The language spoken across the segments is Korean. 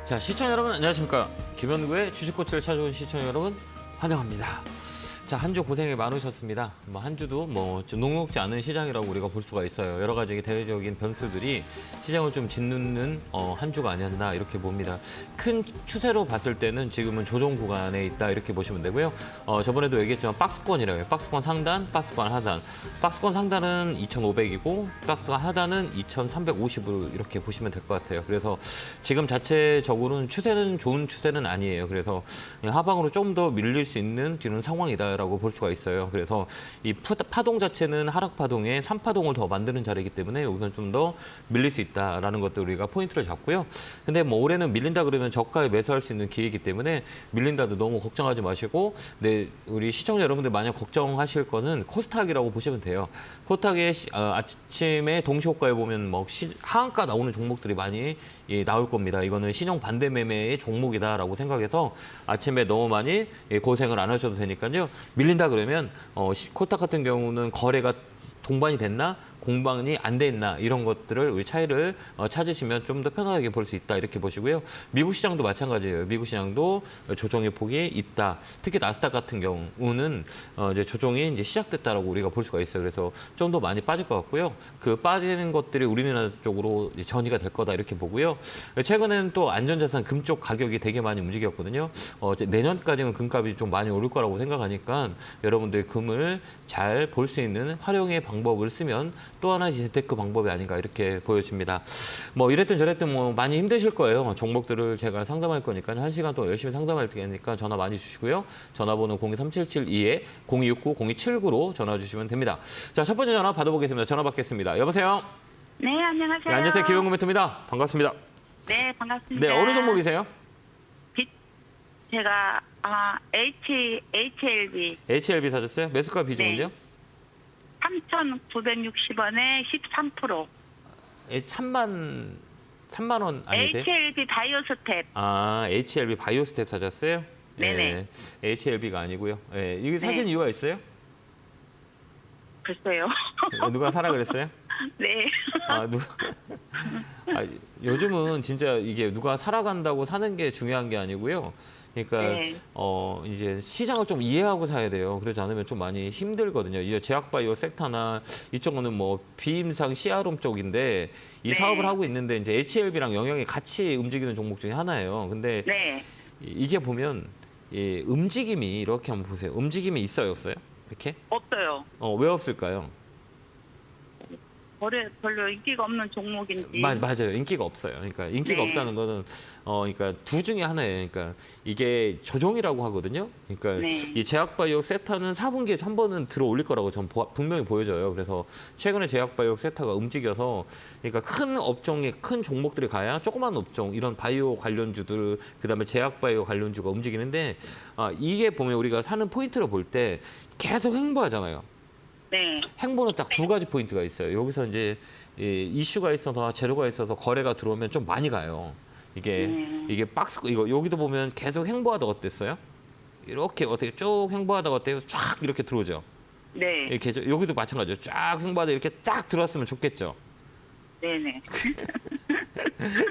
자, 시청자 여러분 안녕하십니까. 김현구의 주식코치를 찾아온 시청자 여러분 환영합니다. 자, 한 주 고생이 많으셨습니다. 한 주도 좀 녹록지 않은 시장이라고 우리가 볼 수가 있어요. 여러 가지 대외적인 변수들이 시장을 좀 짓누는 한 주가 아니었나 이렇게 봅니다. 큰 추세로 봤을 때는 지금은 조정 구간에 있다 이렇게 보시면 되고요. 저번에도 얘기했지만 박스권이라고 해요. 박스권 상단, 박스권 하단. 박스권 상단은 2,500이고 박스권 하단은 2,350으로 이렇게 보시면 될 것 같아요. 그래서 지금 자체적으로는 추세는 좋은 추세는 아니에요. 그래서 하방으로 좀 더 밀릴 수 있는 그런 상황이다. 라고 볼 수가 있어요. 그래서 이 파동 자체는 하락 파동에 3파동을 더 만드는 자리이기 때문에 여기서 좀 더 밀릴 수 있다라는 것도 우리가 포인트를 잡고요. 근데 올해는 밀린다 그러면 저가에 매수할 수 있는 기회이기 때문에 밀린다도 너무 걱정하지 마시고, 네, 우리 시청자 여러분들 만약 걱정하실 거는 코스닥이라고 보시면 돼요. 코스닥의 아침에 동시호가에 보면 하한가 나오는 종목들이 많이 나올 겁니다. 이거는 신용 반대 매매의 종목이다라고 생각해서 아침에 너무 많이 고생을 안 하셔도 되니까요. 밀린다 그러면 코스닥 같은 경우는 거래가 동반이 됐나 공방이 안 됐나 이런 것들을 우리 차이를 찾으시면 좀 더 편하게 볼 수 있다 이렇게 보시고요. 미국 시장도 마찬가지예요. 미국 시장도 조정의 폭이 있다. 특히 나스닥 같은 경우는 이제 조정이 이제 시작됐다라고 우리가 볼 수가 있어요. 그래서 좀 더 많이 빠질 것 같고요. 그 빠지는 것들이 우리나라 쪽으로 전이가 될 거다 이렇게 보고요. 최근에는 또 안전자산 금 쪽 가격이 되게 많이 움직였거든요. 내년까지는 금값이 좀 많이 오를 거라고 생각하니까 여러분들 금을 잘 볼 수 있는 활용의 방법을 쓰면 또 하나의 재테크 방법이 아닌가 이렇게 보여집니다. 이랬든 저랬든 많이 힘드실 거예요. 종목들을 제가 상담할 거니까 1시간 동안 열심히 상담할 테니까 전화 많이 주시고요. 전화번호 02377-2에 0269-0279로 전화 주시면 됩니다. 자, 첫 번째 전화 받아보겠습니다. 전화 받겠습니다. 여보세요? 네, 안녕하세요. 네, 안녕하세요. 김현구 멘토입니다. 반갑습니다. 네, 반갑습니다. 네, 어느 종목이세요? 제가 HLB. HLB 사셨어요? 매수가 비중은요? 네. 3,960원에 13%. 3만 원 아니세요? HLB 바이오스텝. 아, HLB 바이오스텝 사셨어요? 네네. HLB가 아니고요. 네, 이게 사신 네. 이유가 있어요? 글쎄요. 누가 사라 그랬어요? 네. 요즘은 진짜 이게 누가 살아간다고 사는 게 중요한 게 아니고요. 그러니까 네. 이제 시장을 좀 이해하고 사야 돼요. 그러지 않으면 좀 많이 힘들거든요. 이 제약바이오 섹터나 이쪽은 비임상 CRO 쪽인데 이 네. 사업을 하고 있는데 이제 HLB랑 영양이 같이 움직이는 종목 중에 하나예요. 근데 네. 이게 보면 움직임이 이렇게 한번 보세요. 움직임이 있어요, 없어요? 이렇게? 없어요. 왜 없을까요? 별로 인기가 없는 종목인지. 맞아요. 인기가 없어요. 그러니까 인기가 네. 없다는 거는 그러니까 두 중에 하나예요. 그러니까 이게 조정이라고 하거든요. 그러니까 네. 이 제약바이오 세타는 4분기에 한 번은 들어 올릴 거라고 전 분명히 보여져요. 그래서 최근에 제약바이오 세타가 움직여서 그러니까 큰 업종에 큰 종목들이 가야 조그만 업종 이런 바이오 관련주들 그다음에 제약바이오 관련주가 움직이는데 이게 보면 우리가 사는 포인트를 볼 때 계속 횡보하잖아요. 네. 행보는 딱 두 가지 포인트가 있어요. 여기서 이제 이슈가 있어서 재료가 있어서 거래가 들어오면 좀 많이 가요. 이게 박스 이거 여기도 보면 계속 행보하다가 어땠어요? 이렇게 어떻게 쭉 행보하다가 어때요? 쫙 이렇게 들어오죠. 네. 이렇게 여기도 마찬가지죠. 쫙 행보하다 이렇게 쫙 들어왔으면 좋겠죠. 네네.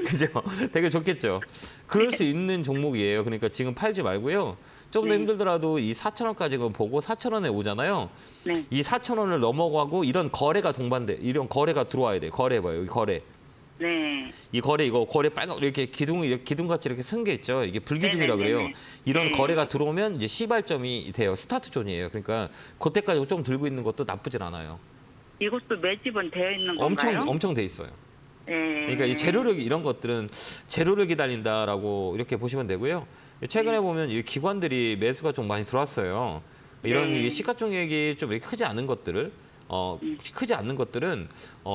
그죠? 되게 좋겠죠. 그럴 수 있는 종목이에요. 그러니까 지금 팔지 말고요. 좀 더 네. 힘들더라도 이 4,000원까지 보고 4,000원에 오잖아요. 네. 이 4,000원을 넘어가고 이런 거래가 이런 거래가 들어와야 돼. 거래 봐요. 여기 거래. 네. 이 거래 빨간 이렇게 기둥같이 이렇게 쓴 게 있죠. 이게 불기둥이라 그래요. 네네네네. 이런 네. 거래가 들어오면 이제 시발점이 돼요. 스타트 존이에요. 그러니까 그때까지 좀 들고 있는 것도 나쁘진 않아요. 이것도 매집은 되어 있는 건가요? 엄청 돼 있어요. 네. 그러니까 이 재료력 이런 것들은 재료력이 달린다라고 이렇게 보시면 되고요. 최근에 보면 이 기관들이 매수가 좀 많이 들어왔어요. 이런 네. 이 시가총액이 좀 이렇게 크지 않은 것들을 크지 않는 것들은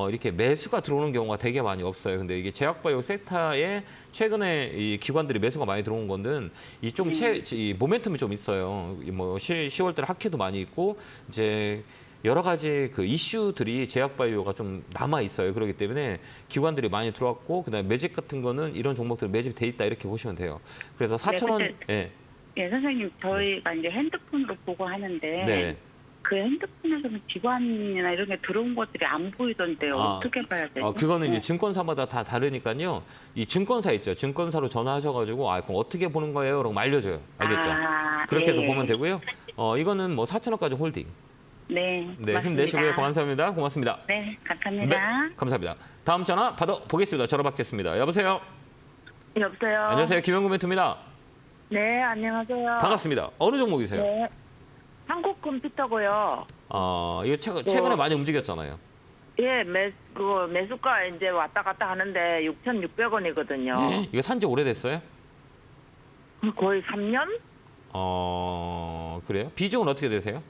이렇게 매수가 들어오는 경우가 되게 많이 없어요. 근데 이게 제약바이오 섹터에 최근에 이 기관들이 매수가 많이 들어온 건는 이 모멘텀이 좀 있어요. 10월달 학회도 많이 있고 이제 여러 가지 그 이슈들이 제약바이오가 좀 남아 있어요. 그렇기 때문에 기관들이 많이 들어왔고 그다음에 매집 같은 거는 이런 종목들 매집이 돼 있다 이렇게 보시면 돼요. 그래서 4,000원 예, 선생님, 저희가 이제 핸드폰으로 보고 하는데 네. 그 핸드폰에서는 기관이나 이런 게 들어온 것들이 안 보이던데요. 어떻게 봐야 되죠? 그거는 이제 증권사마다 다 다르니까요. 이 증권사 있죠. 증권사로 전화하셔가지고 그럼 어떻게 보는 거예요? 그럼 알려줘요. 알겠죠? 그렇게 해서 보면 되고요. 이거는 뭐 4천원까지 홀딩. 네, 네, 고맙습니다. 힘내시고요. 감사합니다. 고맙습니다. 네, 감사합니다. 네, 감사합니다. 다음 전화 받아보겠습니다. 전화 받겠습니다. 여보세요? 여보세요? 안녕하세요. 김영구 멘토입니다. 네, 안녕하세요. 반갑습니다. 어느 종목이세요? 네. 한국 컴퓨터고요. 이거 최근에 많이 움직였잖아요. 예, 매수가 이제 왔다 갔다 하는데 6,600원이거든요. 이거 산지 오래됐어요? 거의 3년? 그래요? 비중은 어떻게 되세요?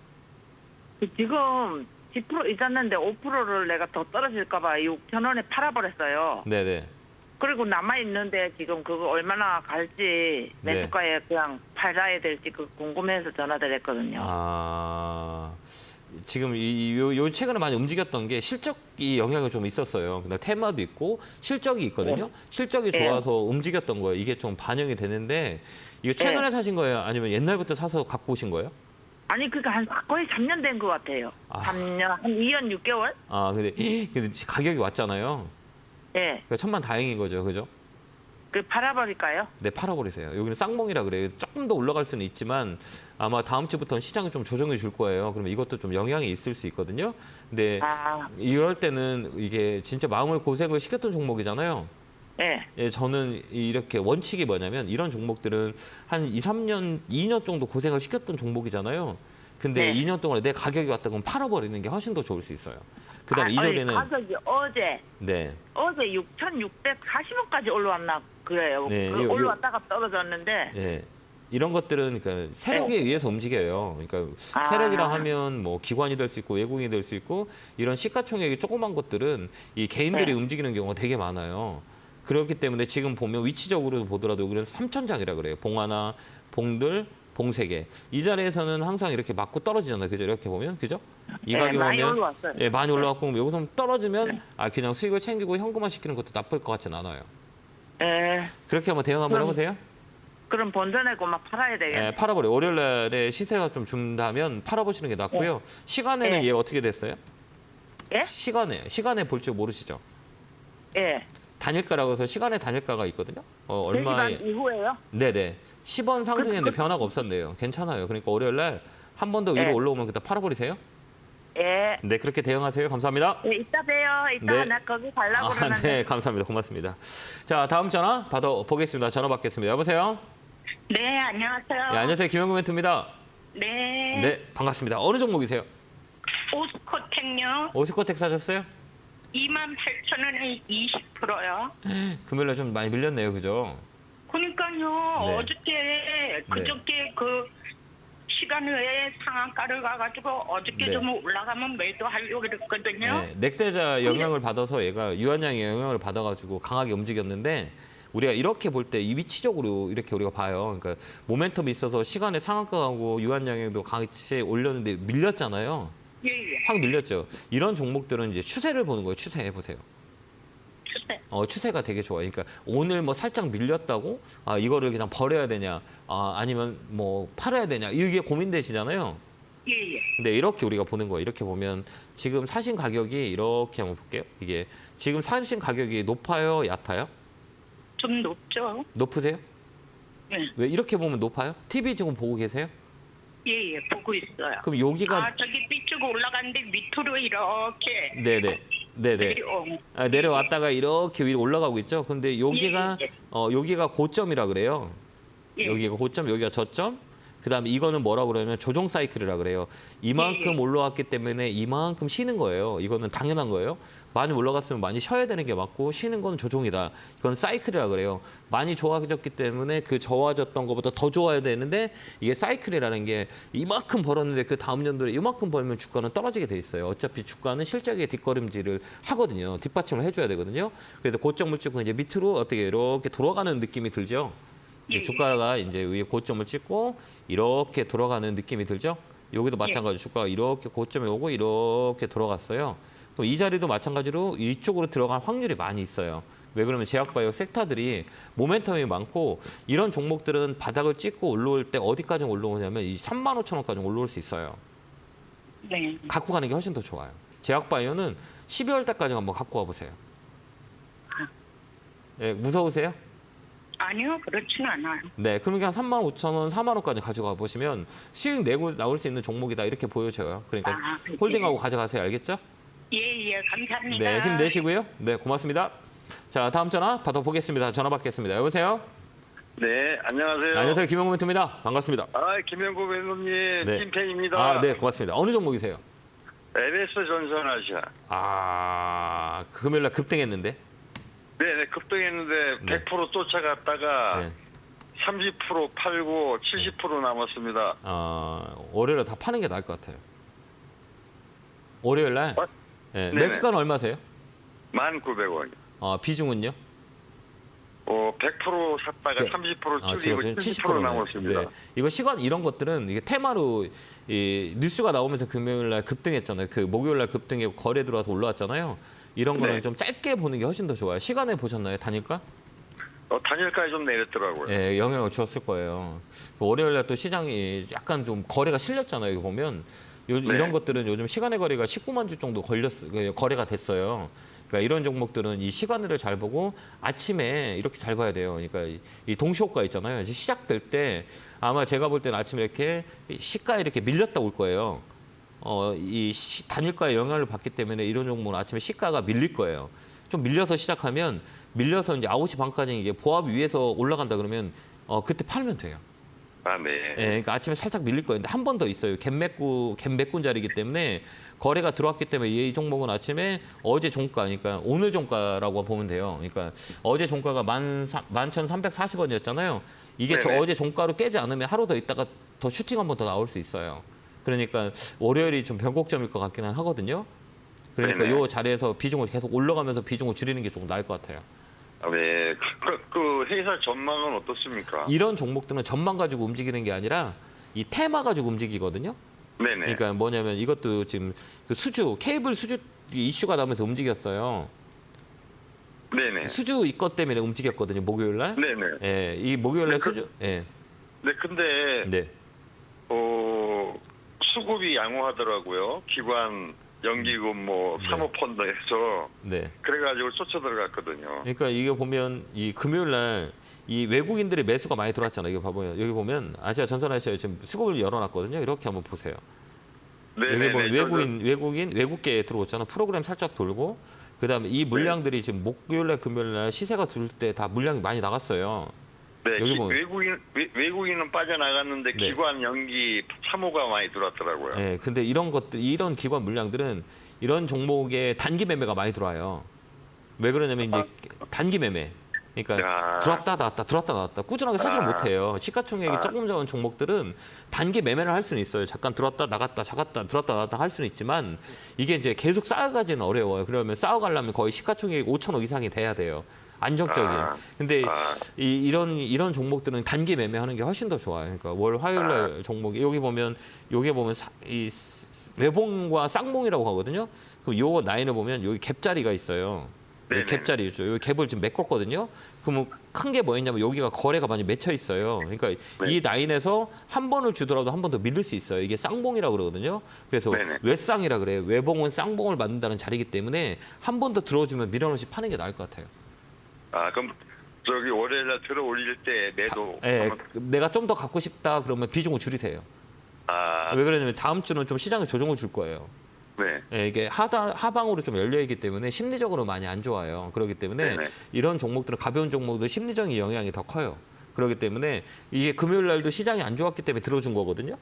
지금 10% 있었는데 5%를 내가 더 떨어질까봐 6,000원에 팔아버렸어요. 네네. 그리고 남아있는데 지금 그거 얼마나 갈지 매수가에 그냥 팔아야 될지 궁금해서 전화드렸거든요. 지금 요 최근에 많이 움직였던 게 실적이 영향이 좀 있었어요. 근데 테마도 있고 실적이 있거든요. 실적이 좋아서 움직였던 거예요. 이게 좀 반영이 되는데 이거 최근에 사신 거예요? 아니면 옛날부터 사서 갖고 오신 거예요? 아니 그러니까 거의 3년 된 것 같아요. 3년, 한 2년 6개월? 근데 가격이 왔잖아요. 예. 그러니까 천만 다행인 거죠, 그죠? 그 팔아버릴까요? 네, 팔아버리세요. 여기는 쌍봉이라 그래요. 조금 더 올라갈 수는 있지만 아마 다음 주부터는 시장이 좀 조정해 줄 거예요. 그러면 이것도 좀 영향이 있을 수 있거든요. 근데 이럴 때는 이게 진짜 마음을 고생을 시켰던 종목이잖아요. 네. 예, 저는 이렇게 원칙이 뭐냐면 이런 종목들은 한 2년 정도 고생을 시켰던 종목이잖아요. 근데 2년 동안에 내 가격이 왔다 그러면 팔아버리는 게 훨씬 더 좋을 수 있어요. 그다음에 이전에는 가격이 어제 6,640원까지 올라왔나 그래요. 네, 올라왔다가 떨어졌는데. 네. 이런 것들은 그러니까 세력에 의해서 움직여요. 그러니까 세력이라 하면 뭐 기관이 될 수 있고 외국인이 될 수 있고 이런 시가총액이 조그만 것들은 이 개인들이 움직이는 경우가 되게 많아요. 그렇기 때문에 지금 보면 위치적으로 보더라도 그래서 3천장이라 그래요. 봉하나, 봉들, 봉세개. 이 자리에서는 항상 이렇게 맞고 떨어지잖아요. 그죠? 이렇게 보면. 그죠? 이 가격 많이 오면 올라왔어요. 예, 많이 올라왔고 여기서 떨어지면 그냥 수익을 챙기고 현금화 시키는 것도 나쁠 것 같진 않아요. 그렇게 한번 대응 한번 해보세요. 그럼 본전에고 막 팔아야 되겠네. 예, 팔아버려. 월요일 날에 시세가 좀 준다면 팔아보시는 게 낫고요. 시간에는 얘 어떻게 됐어요? 예? 시간에 볼 줄 모르시죠? 예. 단일가라고 해서 시간에 단일가가 있거든요. 얼마에 4시간 이후에요? 네네. 10원 상승했는데 변화가 없었네요. 괜찮아요. 그러니까 월요일 날 한 번 더 위로 올라오면 그때 팔아버리세요. 예. 네, 그렇게 대응하세요. 감사합니다. 예, 이따 봬요. 이따 나 거기 가려고 그러는데. 네, 감사합니다. 고맙습니다. 자, 다음 전화 받아보겠습니다. 전화 받겠습니다. 여보세요? 네, 안녕하세요. 네, 안녕하세요. 김영구 멘토입니다. 네. 네, 반갑습니다. 어느 종목이세요? 오스코텍요. 오스코텍 사셨어요? 28,000원에 20%요. 금요일날 좀 많이 밀렸네요. 그죠? 그러니까요. 네. 그저께 그 시간 외에 상한가를 가가지고 어저께 좀 올라가면 매도하려고 그랬거든요. 네, 넥대자 영향을 받아서 얘가 유한양의 영향을 받아가지고 강하게 움직였는데 우리가 이렇게 볼 때 이 위치적으로 이렇게 우리가 봐요. 그러니까 모멘텀이 있어서 시간에 상한가하고 유한양도 같이 올렸는데 밀렸잖아요. 예. 확 밀렸죠. 이런 종목들은 이제 추세를 보는 거예요. 추세 해보세요. 추세. 추세가 되게 좋아요. 그러니까 오늘 뭐 살짝 밀렸다고 이거를 그냥 버려야 되냐, 아니면 뭐 팔아야 되냐 이게 고민되시잖아요. 예. 근데 이렇게 우리가 보는 거예요. 이렇게 보면 지금 사신 가격이 이렇게 한번 볼게요. 이게 지금 사신 가격이 높아요, 얕아요? 좀 높죠. 높으세요? 네. 왜 이렇게 보면 높아요? TV 지금 보고 계세요? 예, 보고 있어요. 그럼 여기가 저기 삐쭉 올라갔는데 밑으로 이렇게 네네. 내려왔다가 이렇게 위로 올라가고 있죠. 근데 여기가 여기가 고점이라 그래요. 여기가 고점, 여기가 저점. 그다음에 이거는 뭐라고 그러냐면 조정 사이클이라 그래요. 이만큼 올라왔기 때문에 이만큼 쉬는 거예요. 이거는 당연한 거예요. 많이 올라갔으면 많이 쉬어야 되는 게 맞고 쉬는 건 조정이다. 이건 사이클이라 그래요. 많이 좋아졌기 때문에 그 좋아졌던 것보다 더 좋아야 되는데 이게 사이클이라는 게 이만큼 벌었는데 그 다음 연도에 이만큼 벌면 주가는 떨어지게 돼 있어요. 어차피 주가는 실적의 뒷걸음질을 하거든요. 뒷받침을 해줘야 되거든요. 그래서 고점을 찍고 이제 밑으로 어떻게 이렇게 돌아가는 느낌이 들죠. 이제 주가가 이제 위에 고점을 찍고 이렇게 돌아가는 느낌이 들죠. 여기도 마찬가지로 주가가 이렇게 고점에 오고 이렇게 돌아갔어요. 그럼 이 자리도 마찬가지로 이쪽으로 들어갈 확률이 많이 있어요. 왜 그러면 제약바이오 섹터들이 모멘텀이 많고 이런 종목들은 바닥을 찍고 올라올 때 어디까지 올라오냐면 이 35,000원까지 올라올 수 있어요. 네. 갖고 가는 게 훨씬 더 좋아요. 제약바이오는 12월 달까지 한번 갖고 가보세요. 예, 무서우세요? 아니요, 그렇진 않아요. 네, 그러면 한 35,000원, 4만 원까지 가져가 보시면 수익 내고 나올 수 있는 종목이다 이렇게 보여져요. 그러니까 네. 홀딩하고 가져가세요. 알겠죠? 예, 감사합니다. 네, 힘내시고요. 네, 고맙습니다. 자, 다음 전화 받아보겠습니다. 전화 받겠습니다. 여보세요? 네, 안녕하세요. 안녕하세요. 김영구 멘토입니다. 반갑습니다. 김영구 멘토님, 네. 찐팬입니다. 아, 네, 고맙습니다. 어느 종목이세요? MS 전선아시아. 아, 금요일날 급등했는데. 네, 급등했는데 네. 100% 쫓아갔다가 네. 30% 팔고 70% 남았습니다. 월요일에 다 파는 게 나을 것 같아요. 월요일날. 어? 네, 네네. 매수가는 얼마세요? 1,900원. 비중은요? 100% 샀다가 네. 30% 줄이고 70% 네. 남았습니다. 네. 이거 시간 이런 것들은 이게 테마로 이 뉴스가 나오면서 금요일날 급등했잖아요. 그 목요일날 급등해 거래 들어와서 올라왔잖아요. 이런 거는 네. 좀 짧게 보는 게 훨씬 더 좋아요. 시간에 보셨나요? 단일가? 단일가에 좀 내렸더라고요. 예, 영향을 줬을 거예요. 월요일날 또 시장이 약간 좀 거래가 실렸잖아요. 이거 보면 이런 것들은 요즘 시간의 거래가 19만 주 정도 거래가 됐어요. 그러니까 이런 종목들은 이 시간을 잘 보고 아침에 이렇게 잘 봐야 돼요. 그러니까 이 동시효과 있잖아요. 이제 시작될 때 아마 제가 볼 때는 아침에 이렇게 시가에 이렇게 밀렸다 올 거예요. 단일가의 영향을 받기 때문에 이런 종목은 아침에 시가가 밀릴 거예요. 좀 밀려서 시작하면 밀려서 이제 9시 반까지 이제 보합 위에서 올라간다 그러면 그때 팔면 돼요. 네. 예, 그러니까 아침에 살짝 밀릴 거예요. 근데 한 번 더 있어요. 갭매꾼 자리이기 때문에 거래가 들어왔기 때문에 이 종목은 아침에 어제 종가, 그러니까 오늘 종가라고 보면 돼요. 그러니까 어제 종가가 11,340원이었잖아요. 이게 네네. 어제 종가로 깨지 않으면 하루 더 있다가 더 슈팅 한 번 더 나올 수 있어요. 그러니까 월요일이 좀 변곡점일 것 같기는 하거든요. 그러니까 네네. 이 자리에서 비중을 계속 올라가면서 비중을 줄이는 게 조금 나을 것 같아요. 네. 그 회사 전망은 어떻습니까? 이런 종목들은 전망 가지고 움직이는 게 아니라 이 테마 가지고 움직이거든요. 네네. 그러니까 뭐냐면 이것도 지금 그 케이블 수주 이슈가 나오면서 움직였어요. 네네. 수주 이것 때문에 움직였거든요. 목요일 날. 네네. 예, 이 목요일 날 네, 수주. 예. 네, 근데 네. 수급이 양호하더라고요. 기관, 연기금, 사모펀드에서 네. 그래가지고 쫓아 들어갔거든요. 그러니까 이게 보면 이 금요일 날 이 외국인들의 매수가 많이 들어왔잖아요. 이거 봐보면 여기 보면 전선아시아 지금 수급을 열어놨거든요. 이렇게 한번 보세요. 여기 보면 외국계 들어왔잖아. 프로그램 살짝 돌고 그다음에 이 물량들이 지금 목요일 날 금요일 날 시세가 들 때 다 물량이 많이 나갔어요. 네, 여기 보면 외국인은 빠져나갔는데 네. 기관, 연기, 사모가 많이 들어왔더라고요. 예, 근데 이런 기관 물량들은 이런 종목에 단기 매매가 많이 들어와요. 왜 그러냐면 이제 단기 매매. 그러니까 야. 들어왔다 나왔다 꾸준하게 사지를 못해요. 시가총액이 조금 적은 종목들은 단기 매매를 할 수는 있어요. 잠깐 들어왔다 나갔다 들어왔다 나갔다 할 수는 있지만 이게 이제 계속 쌓아가지는 어려워요. 그러면 쌓아가려면 거의 시가총액이 5천억 이상이 돼야 돼요. 안정적인. 근데 이런 종목들은 단기 매매하는 게 훨씬 더 좋아요. 그러니까 월 화요일 날 종목이 여기 보면 이 외봉과 쌍봉이라고 하거든요. 그럼 요 라인을 보면 여기 갭자리가 있어요. 네네. 갭자리죠. 여기 갭을 지금 메꿨거든요. 그러면 큰 게 뭐였냐면 여기가 거래가 많이 맺혀 있어요. 그러니까 이 라인에서 한 번을 주더라도 한 번 더 밀릴 수 있어요. 이게 쌍봉이라고 그러거든요. 그래서 네네. 외쌍이라 그래요. 외봉은 쌍봉을 만든다는 자리이기 때문에 한 번 더 들어주면 밀어넣지 파는 게 나을 것 같아요. 그럼 저기 월요일날 들어 올릴 때 매도. 예, 내가 좀 더 갖고 싶다 그러면 비중을 줄이세요. 왜 그러냐면 다음 주는 좀 시장에 조정을 줄 거예요. 네. 예, 이게 하방으로 좀 열려 있기 때문에 심리적으로 많이 안 좋아요. 그렇기 때문에 네네. 이런 종목들은 가벼운 종목들 심리적인 영향이 더 커요. 그렇기 때문에 이게 금요일 날도 시장이 안 좋았기 때문에 들어준 거거든요.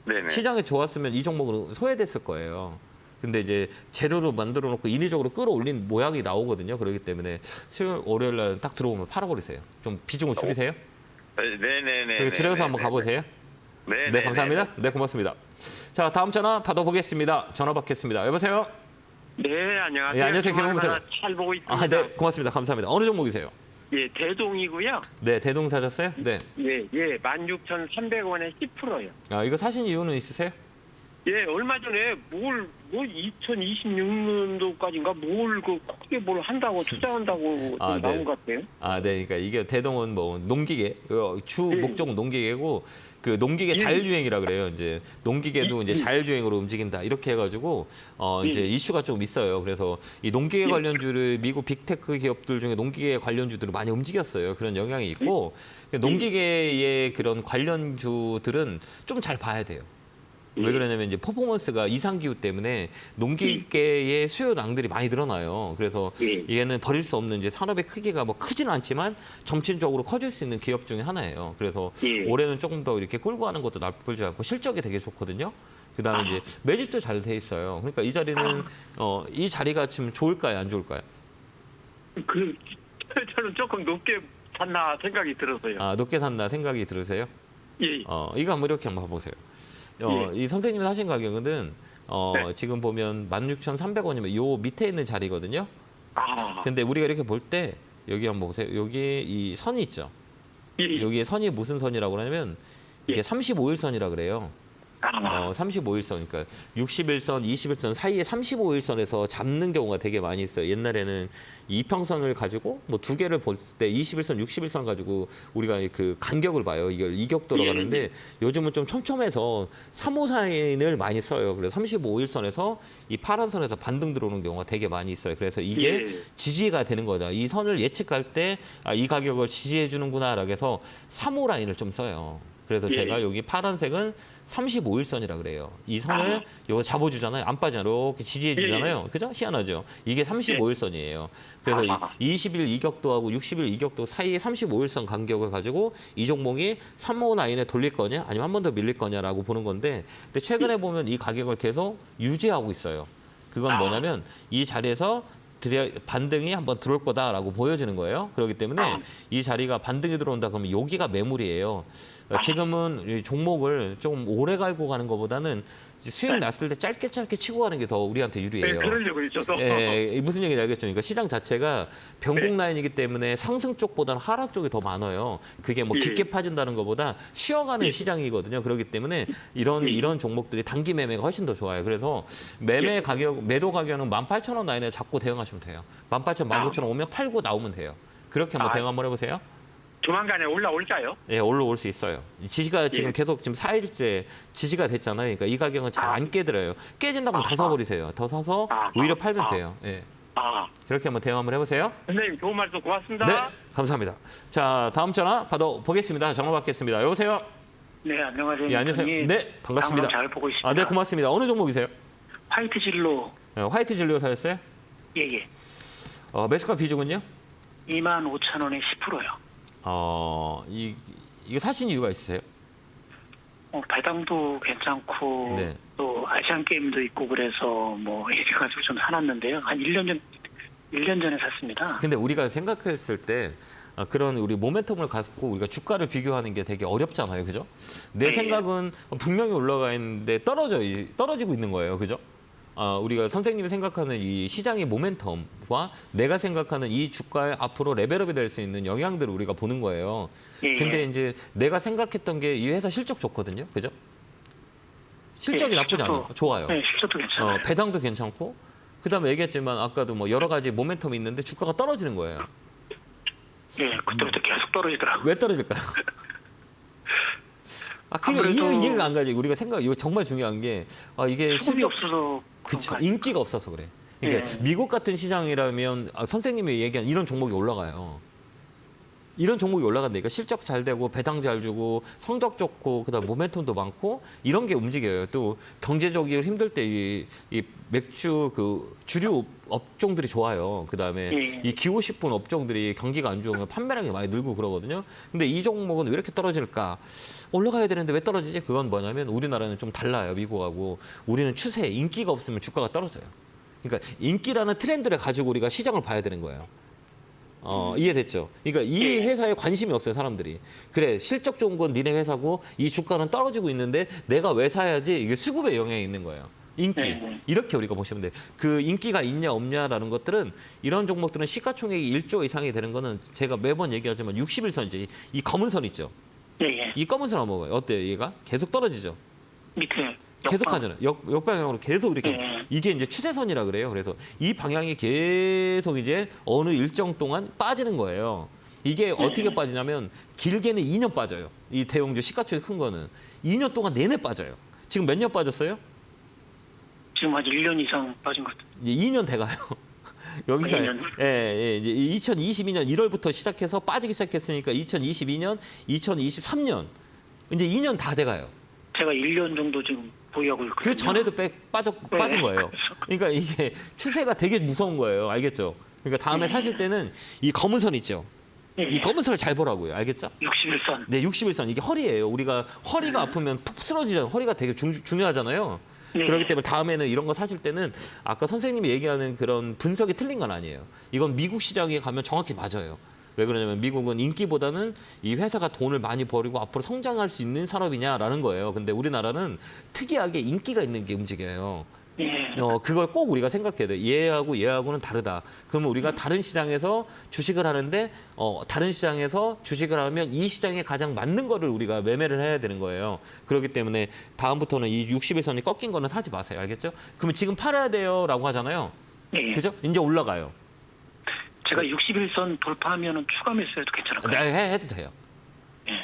네네. 시장이 좋았으면 이 종목은 소외됐을 거예요. 근데 이제 재료로 만들어 놓고 인위적으로 끌어올린 모양이 나오거든요. 그렇기 때문에 수요일, 월요일 날 딱 들어오면 팔아버리세요. 좀 비중을 줄이세요. 네네네. 줄여서 한번 가보세요. 네, 네, 감사합니다. 네, 고맙습니다. 자, 다음 전화 받아보겠습니다. 전화 받겠습니다. 여보세요? 네, 안녕하세요. 예, 안녕하세요. 김홍태. 잘 보고 있습니다. 아, 네, 고맙습니다. 감사합니다. 어느 종목이세요? 예, 대동이고요. 네, 대동 사셨어요? 네. 예, 16,300원에 10%요. 이거 사신 이유는 있으세요? 예, 얼마 전에 뭐 2026년도까지인가 크게 뭘 한다고 투자한다고 아, 좀 나온 네. 것 같아요. 아, 네. 그러니까 이게 대동은 뭐 농기계, 주 예. 목적은 농기계고 그 농기계 예. 자율주행이라 그래요. 이제 농기계도 예. 이제 자율주행으로 움직인다. 이렇게 해가지고 이제 예. 이슈가 좀 있어요. 그래서 이 농기계 예. 관련주를 미국 빅테크 기업들 중에 농기계 관련주들을 많이 움직였어요. 그런 영향이 있고 농기계의 그런 관련주들은 좀 잘 봐야 돼요. 왜 그러냐면 이제 퍼포먼스가 이상 기후 때문에 농기계의 수요량들이 많이 늘어나요. 그래서 예. 얘는 버릴 수 없는 이제 산업의 크기가 뭐 크지는 않지만 점진적으로 커질 수 있는 기업 중에 하나예요. 그래서 예. 올해는 조금 더 이렇게 끌고 가는 것도 나쁘지 않고 실적이 되게 좋거든요. 그다음에 이제 매집도 잘 돼 있어요. 그러니까 이 자리는 이 자리가 지금 좋을까요, 안 좋을까요? 저는 조금 높게 샀나 생각이 들어서요. 아, 높게 샀나 생각이 들으세요? 예. 이거 한번 이렇게 한번 봐보세요. 예. 이 선생님이 하신 가격은 네. 지금 보면 16,300원이면 요 밑에 있는 자리거든요. 아. 근데 우리가 이렇게 볼 때 여기 한번 보세요. 여기 이 선이 있죠. 예. 여기에 선이 무슨 선이라고 그러냐면 이게 예. 35일선이라 그래요. 아. 35일선, 그러니까 61선, 21선 사이에 35일선에서 잡는 경우가 되게 많이 있어요. 옛날에는 이평선을 가지고 뭐 두 개를 볼 때 21선, 61선 가지고 우리가 그 간격을 봐요. 이걸 이격도로 예. 가는데 요즘은 좀 촘촘해서 3호 사인을 많이 써요. 그래서 35일선에서 이 파란 선에서 반등 들어오는 경우가 되게 많이 있어요. 그래서 이게 예. 지지가 되는 거죠. 이 선을 예측할 때 이 가격을 지지해 주는구나라고 해서 3호 라인을 좀 써요. 그래서 예. 제가 여기 파란색은 35일선이라 그래요. 이 선을 요거 잡아주잖아요. 안 빠지잖아요. 이렇게 지지해 주잖아요. 그죠? 희한하죠? 이게 35일선이에요. 그래서 아하. 20일 이격도하고 60일 이격도 사이에 35일선 간격을 가지고 이 종목이 3호 라인에 돌릴 거냐 아니면 한 번 더 밀릴 거냐라고 보는 건데 근데 최근에 보면 이 가격을 계속 유지하고 있어요. 그건 뭐냐면 이 자리에서 반등이 한번 들어올 거다라고 보여지는 거예요. 그렇기 때문에 이 자리가 반등이 들어온다 그러면 여기가 매물이에요. 지금은 이 종목을 좀 오래 갈고 가는 것보다는 수익 났을 때 짧게 치고 가는 게 더 우리한테 네, 유리해요. 그러려고 있어서. 예, 무슨 얘기인지 알겠죠? 그러니까 시장 자체가 변곡 네. 라인이기 때문에 상승 쪽보다는 하락 쪽이 더 많아요. 그게 뭐 예. 깊게 파진다는 것보다 쉬어가는 예. 시장이거든요. 그렇기 때문에 이런 종목들이 단기 매매가 훨씬 더 좋아요. 그래서 매매 예. 가격, 매도 가격은 18,000원 라인에 잡고 대응하시면 돼요. 18,000원, 19,000원 오면 팔고 나오면 돼요. 그렇게 한번 대응 한번 해보세요. 조만간에 올라올까요? 예, 올라올 수 있어요. 지지가 지금 예. 계속 지금 4일째 지지가 됐잖아요. 그러니까 이 가격은 잘 안 깨들어요. 깨진다면 더 사버리세요. 더 사서 오히려 팔면 돼요. 예. 아, 그렇게 한번 대응 한번 해보세요. 선생님 좋은 말씀 고맙습니다. 네, 감사합니다. 자, 다음 전화 받아보겠습니다. 전화 받겠습니다. 여보세요? 네, 안녕하세요. 예, 안녕하세요. 대표님. 네, 반갑습니다. 방송 잘 보고 있습니다. 아, 네, 고맙습니다. 어느 종목이세요? 화이트 진로, 화이트 진료 사였어요? 예. 매수가 비중은요? 25,000원에 10%요. 이거 사신 이유가 있으세요? 배당도 괜찮고, 네. 또 아시안 게임도 있고 그래서 뭐 이래가지고 좀 사놨는데요. 한 1년 전에 샀습니다. 근데 우리가 생각했을 때 그런 우리 모멘텀을 갖고 우리가 주가를 비교하는 게 되게 어렵잖아요. 그죠? 내 네. 생각은 분명히 올라가 있는데 떨어지고 있는 거예요. 그죠? 우리가 선생님이 생각하는 이 시장의 모멘텀과 내가 생각하는 이 주가의 앞으로 레벨업이 될 수 있는 영향들을 우리가 보는 거예요. 예. 근데 이제 내가 생각했던 게 이 회사 실적 좋거든요. 그죠? 실적이 예, 나쁘지 실적도- 않아요. 좋아요. 네, 실적도 괜찮아요. 배당도 괜찮고 그다음에 얘기했지만 아까도 뭐 여러 가지 모멘텀이 있는데 주가가 떨어지는 거예요. 예, 그때부터 계속 떨어지더라고요. 왜 떨어질까요? 그게 아무래도- 이해가 안 가지. 우리가 이거 정말 중요한 게 이게 수급이 실적 없어서 그쵸. 그런가? 인기가 없어서 그래. 그러니까 예. 미국 같은 시장이라면 선생님이 얘기한 이런 종목이 올라가요. 이런 종목이 올라간다니까 실적 잘 되고 배당 잘 주고 성적 좋고 그다음 모멘텀도 많고 이런 게 움직여요. 또 경제적으로 힘들 때 이 맥주 그 주류 업종들이 좋아요. 그다음에 예. 이 기호식품 업종들이 경기가 안 좋으면 판매량이 많이 늘고 그러거든요. 근데 이 종목은 왜 이렇게 떨어질까? 올라가야 되는데 왜 떨어지지? 그건 뭐냐면 우리나라는 좀 달라요. 미국하고. 우리는 추세, 인기가 없으면 주가가 떨어져요. 그러니까 인기라는 트렌드를 가지고 우리가 시장을 봐야 되는 거예요. 이해됐죠? 그러니까 이 회사에 관심이 없어요, 사람들이. 그래, 실적 좋은 건 니네 회사고 이 주가는 떨어지고 있는데 내가 왜 사야지? 이게 수급에 영향이 있는 거예요. 인기. 네. 이렇게 우리가 보시면 돼요. 그 인기가 있냐 없냐라는 것들은 이런 종목들은 시가총액이 1조 이상이 되는 거는 제가 매번 얘기하지만 61선이지. 이 검은 선 있죠? 예. 이 검은 선 한번 먹어요. 어때요, 얘가? 계속 떨어지죠? 밑에 계속 하잖아요. 역방향으로 계속 이렇게. 네. 이게 이제 추세선이라 그래요. 그래서 이 방향이 계속 이제 어느 일정 동안 빠지는 거예요. 이게 어떻게 빠지냐면 길게는 2년 빠져요. 이 대형주 시가총액 큰 거는 2년 동안 내내 빠져요. 지금 몇 년 빠졌어요? 지금 아직 1년 이상 빠진 것 같아요. 이제 2년 돼가요. 여기가 2년. 이제 2022년 1월부터 시작해서 빠지기 시작했으니까 2022년, 2023년 이제 2년 다 돼가요. 제가 1년 정도 지금 보유하고 있거든요. 그 전에도 빠진 거예요. 그러니까 이게 추세가 되게 무서운 거예요. 알겠죠? 그러니까 다음에 사실 때는 이 검은 선 있죠. 이 검은 선을 잘 보라고요. 알겠죠? 61선. 네, 61선. 이게 허리예요. 우리가 허리가 아프면 푹 쓰러지잖아요. 허리가 되게 중요하잖아요. 네. 그렇기 때문에 다음에는 이런 거 사실 때는 아까 선생님이 얘기하는 그런 분석이 틀린 건 아니에요. 이건 미국 시장에 가면 정확히 맞아요. 왜 그러냐면 미국은 인기보다는 이 회사가 돈을 많이 벌이고 앞으로 성장할 수 있는 산업이냐라는 거예요. 근데 우리나라는 특이하게 인기가 있는 게 움직여요. 예. 그걸 꼭 우리가 생각해야 돼. 얘하고는 다르다. 그러면 우리가 다른 시장에서 주식을 하는데 다른 시장에서 주식을 하면 이 시장에 가장 맞는 거를 우리가 매매를 해야 되는 거예요. 그렇기 때문에 다음부터는 이 60일선이 꺾인 거는 사지 마세요. 알겠죠? 그러면 지금 팔아야 돼요라고 하잖아요. 예. 그죠? 이제 올라가요. 제가 61선 돌파하면은 추가 매수해도 괜찮을까요? 네, 해도 돼요.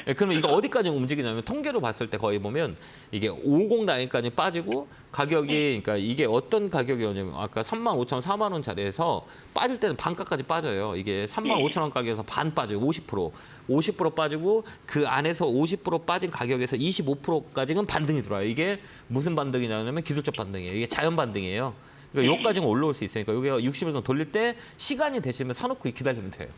네, 그러면 이거 어디까지 움직이냐면 통계로 봤을 때 거의 보면 이게 50 라인까지 빠지고 가격이 그러니까 이게 어떤 가격이었냐면 아까 35,000원, 4만 원짜리에서 빠질 때는 반값까지 빠져요. 이게 35,000원 가격에서 반 빠져요. 50% 빠지고 그 안에서 50% 빠진 가격에서 25%까지는 반등이 들어와요. 이게 무슨 반등이냐면 기술적 반등이에요. 이게 자연 반등이에요. 그러니까 여기까지는 올라올 수 있으니까 여기가 60일선 돌릴 때 시간이 되시면 사놓고 기다리면 돼요.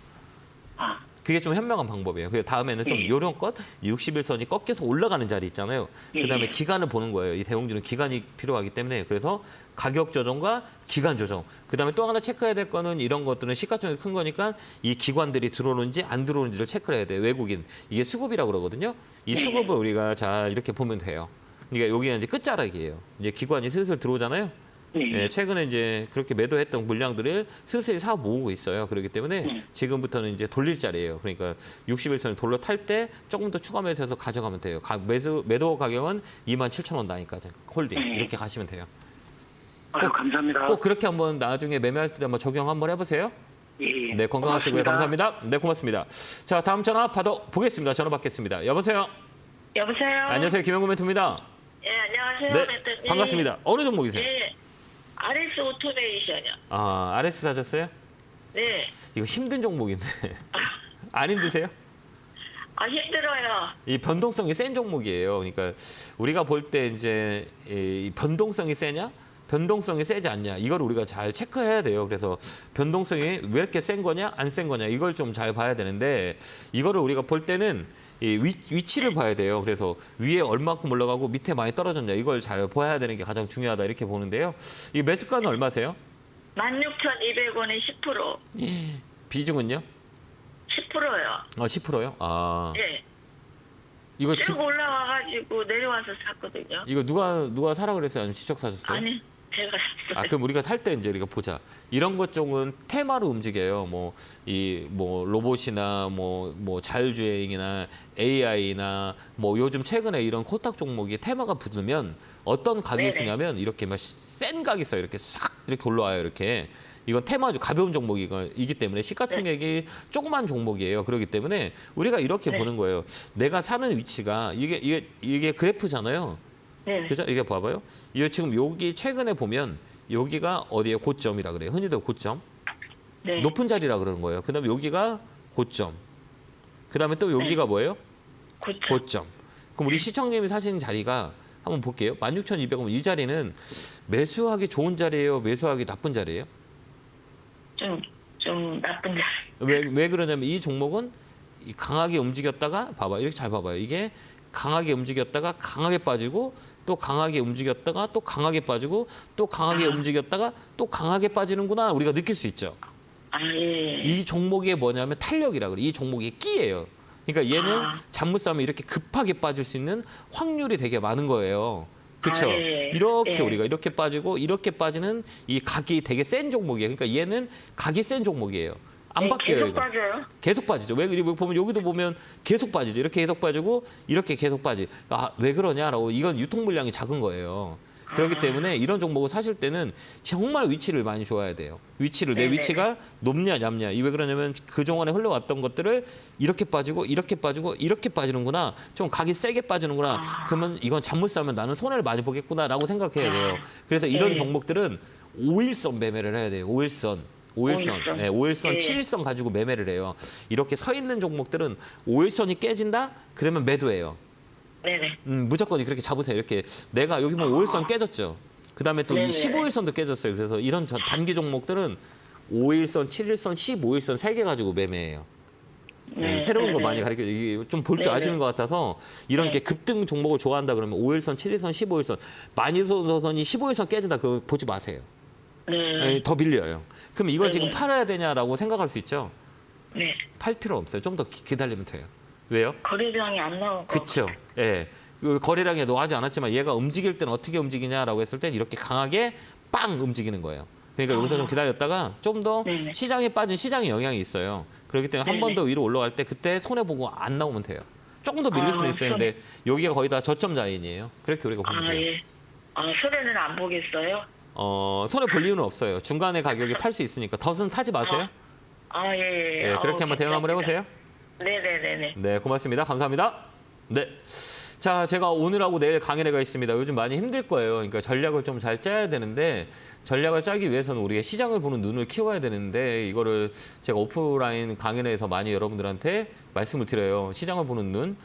아, 그게 좀 현명한 방법이에요. 그래서 다음에는 좀 요런 것 60일선이 꺾여서 올라가는 자리 있잖아요. 그다음에 기간을 보는 거예요. 이 대형주는 기간이 필요하기 때문에 그래서 가격 조정과 기간 조정. 그다음에 또 하나 체크해야 될 거는 이런 것들은 시가총액이 큰 거니까 이 기관들이 들어오는지 안 들어오는지를 체크를 해야 돼요. 외국인. 이게 수급이라고 그러거든요. 이 수급을 우리가 자 이렇게 보면 돼요. 그러니까 여기가 이제 끝자락이에요. 이제 기관이 슬슬 들어오잖아요. 네, 최근에 이제 그렇게 매도했던 물량들을 슬슬 사 모으고 있어요. 그렇기 때문에 지금부터는 이제 돌릴 자리예요. 그러니까 60일선을 돌려 탈 때 조금 더 추가 매수해서 가져가면 돼요. 매도 가격은 27,000원 나니까지 홀딩 이렇게 가시면 돼요. 아유, 감사합니다. 꼭 그렇게 한번 나중에 매매할 때 한번 적용 한번 해보세요. 예. 네, 건강하시고요. 고맙습니다. 감사합니다. 네, 고맙습니다. 자, 다음 전화 받아보겠습니다. 전화 받겠습니다. 여보세요. 여보세요. 안녕하세요, 김영구 멘토입니다. 예, 안녕하세요. 네, 멘토님. 반갑습니다. 어느 종목이세요? 예, RS 오토메이션이요. 아, RS 사셨어요? 네. 이거 힘든 종목인데 안 힘드세요? 아, 힘들어요. 이 변동성이 센 종목이에요. 그러니까 우리가 볼 때 이제 이 변동성이 세냐? 변동성이 세지 않냐? 이걸 우리가 잘 체크해야 돼요. 그래서 변동성이 왜 이렇게 센 거냐? 안 센 거냐? 이걸 좀 잘 봐야 되는데 이거를 우리가 볼 때는 이 위치를 봐야 돼요. 그래서 위에 얼마큼 올라가고 밑에 많이 떨어졌냐? 이걸 잘 봐야 되는 게 가장 중요하다 이렇게 보는데요. 이 매수가는 얼마세요? 16,200원에 10%. 비중은요? 10%요. 10%요? 아, 예. 이거 쭉 올라와가지고 내려와서 샀거든요. 이거 누가 사라 그랬어요? 아니면 직접 사셨어요? 아니, 제가 샀어요. 그럼 우리가 살 때 이제 우리가 보자. 이런 것 쪽은 테마로 움직여요. 뭐 로봇이나 뭐 자율주행이나 AI나 뭐 요즘 최근에 이런 코탁 종목이 테마가 붙으면 어떤 가격이 네네. 쓰냐면 이렇게 막 센 가격이 써요. 이렇게 싹 이렇게 올라와요. 이렇게. 이건 테마주 가벼운 종목이기 때문에 시가총액이 조그만 종목이에요. 그렇기 때문에 우리가 이렇게 네. 보는 거예요. 내가 사는 위치가 이게 그래프잖아요. 네. 그죠? 이게 봐봐요. 이거 지금 여기 최근에 보면 여기가 어디에 고점이라 그래요. 흔히들 고점. 네. 높은 자리라 그러는 거예요. 그다음에 여기가 고점. 그다음에 또 여기가 뭐예요? 고점. 고점. 그럼 우리 시청님이 사시는 자리가 한번 볼게요. 16,200원. 이 자리는 매수하기 좋은 자리예요? 매수하기 나쁜 자리예요? 좀 나쁜 자. 왜 그러냐면 이 종목은 강하게 움직였다가 봐봐. 이렇게 잘 봐봐요. 이게 강하게 움직였다가 강하게 빠지고 또 강하게 움직였다가 또 강하게 빠지고 또 강하게 움직였다가 또 강하게 빠지는구나 우리가 느낄 수 있죠. 아, 예. 이 종목이 뭐냐면 탄력이라 그래. 이 종목의 끼예요. 그러니까 얘는 잠못 싸면 이렇게 급하게 빠질 수 있는 확률이 되게 많은 거예요. 그렇죠? 예. 이렇게 예. 우리가 이렇게 빠지고 이렇게 빠지는 이 각이 되게 센 종목이에요. 그러니까 얘는 각이 센 종목이에요. 안 바뀌어요. 계속 이거. 빠져요? 계속 빠지죠. 왜 그리 보면 여기도 보면 계속 빠지죠. 이렇게 계속 빠지고 이렇게 계속 빠지. 왜 그러냐라고 이건 유통 물량이 작은 거예요. 그렇기 때문에 이런 종목을 사실 때는 정말 위치를 많이 줘야 돼요. 위치를 내 네네. 위치가 높냐 얇냐. 이 왜 그러냐면 그동안에 흘러왔던 것들을 이렇게 빠지고 이렇게 빠지고 이렇게 빠지는구나. 좀 각이 세게 빠지는구나. 그러면 이건 잘못 사면 나는 손해를 많이 보겠구나라고 생각해야 돼요. 그래서 이런 네. 종목들은 5일선 매매를 해야 돼요. 5일선. 5일선, 네, 5일선, 예. 7일선 가지고 매매를 해요. 이렇게 서 있는 종목들은 5일선이 깨진다? 그러면 매도해요. 네네. 무조건 그렇게 잡으세요. 이렇게 내가 여기 보면 5일선 깨졌죠. 그다음에 또 이 네네. 15일선도 깨졌어요. 그래서 이런 단기 종목들은 5일선, 7일선, 15일선 3개 가지고 매매해요. 새로운 거 많이 가르쳐 좀 볼 줄 네네. 아시는 것 같아서 이런 게 급등 종목을 좋아한다 그러면 5일선, 7일선, 15일선 많이 쏘선이 15일선 깨진다 그거 보지 마세요. 네. 더 밀려요. 그럼 이걸 네네. 지금 팔아야 되냐라고 생각할 수 있죠. 네. 팔 필요 없어요. 좀 더 기다리면 돼요. 왜요? 거래량이 안 나오고. 그렇죠. 예. 그 거래량에 놓아지 않았지만 얘가 움직일 때는 어떻게 움직이냐라고 했을 땐 이렇게 강하게 빵 움직이는 거예요. 그러니까 여기서 좀 기다렸다가 좀 더 네네. 시장에 빠진 시장의 영향이 있어요. 그렇기 때문에 한 번 더 위로 올라갈 때 그때 손해 보고 안 나오면 돼요. 조금 더 밀릴 수는 있어요. 근데 여기가 거의 다 저점 라인이에요. 그렇게 우리가 보면 돼요. 예. 손해는 안 보겠어요? 손해 볼 이유는 없어요. 중간에 가격에 팔 수 있으니까 덫은 사지 마세요. 예. 예, 그렇게 한번 대응 한번 해보세요. 네네네네. 네, 고맙습니다. 감사합니다. 네. 자, 제가 오늘하고 내일 강연회가 있습니다. 요즘 많이 힘들 거예요. 그러니까 전략을 좀 잘 짜야 되는데 전략을 짜기 위해서는 우리가 시장을 보는 눈을 키워야 되는데 이거를 제가 오프라인 강연회에서 많이 여러분들한테 말씀을 드려요. 시장을 보는 눈,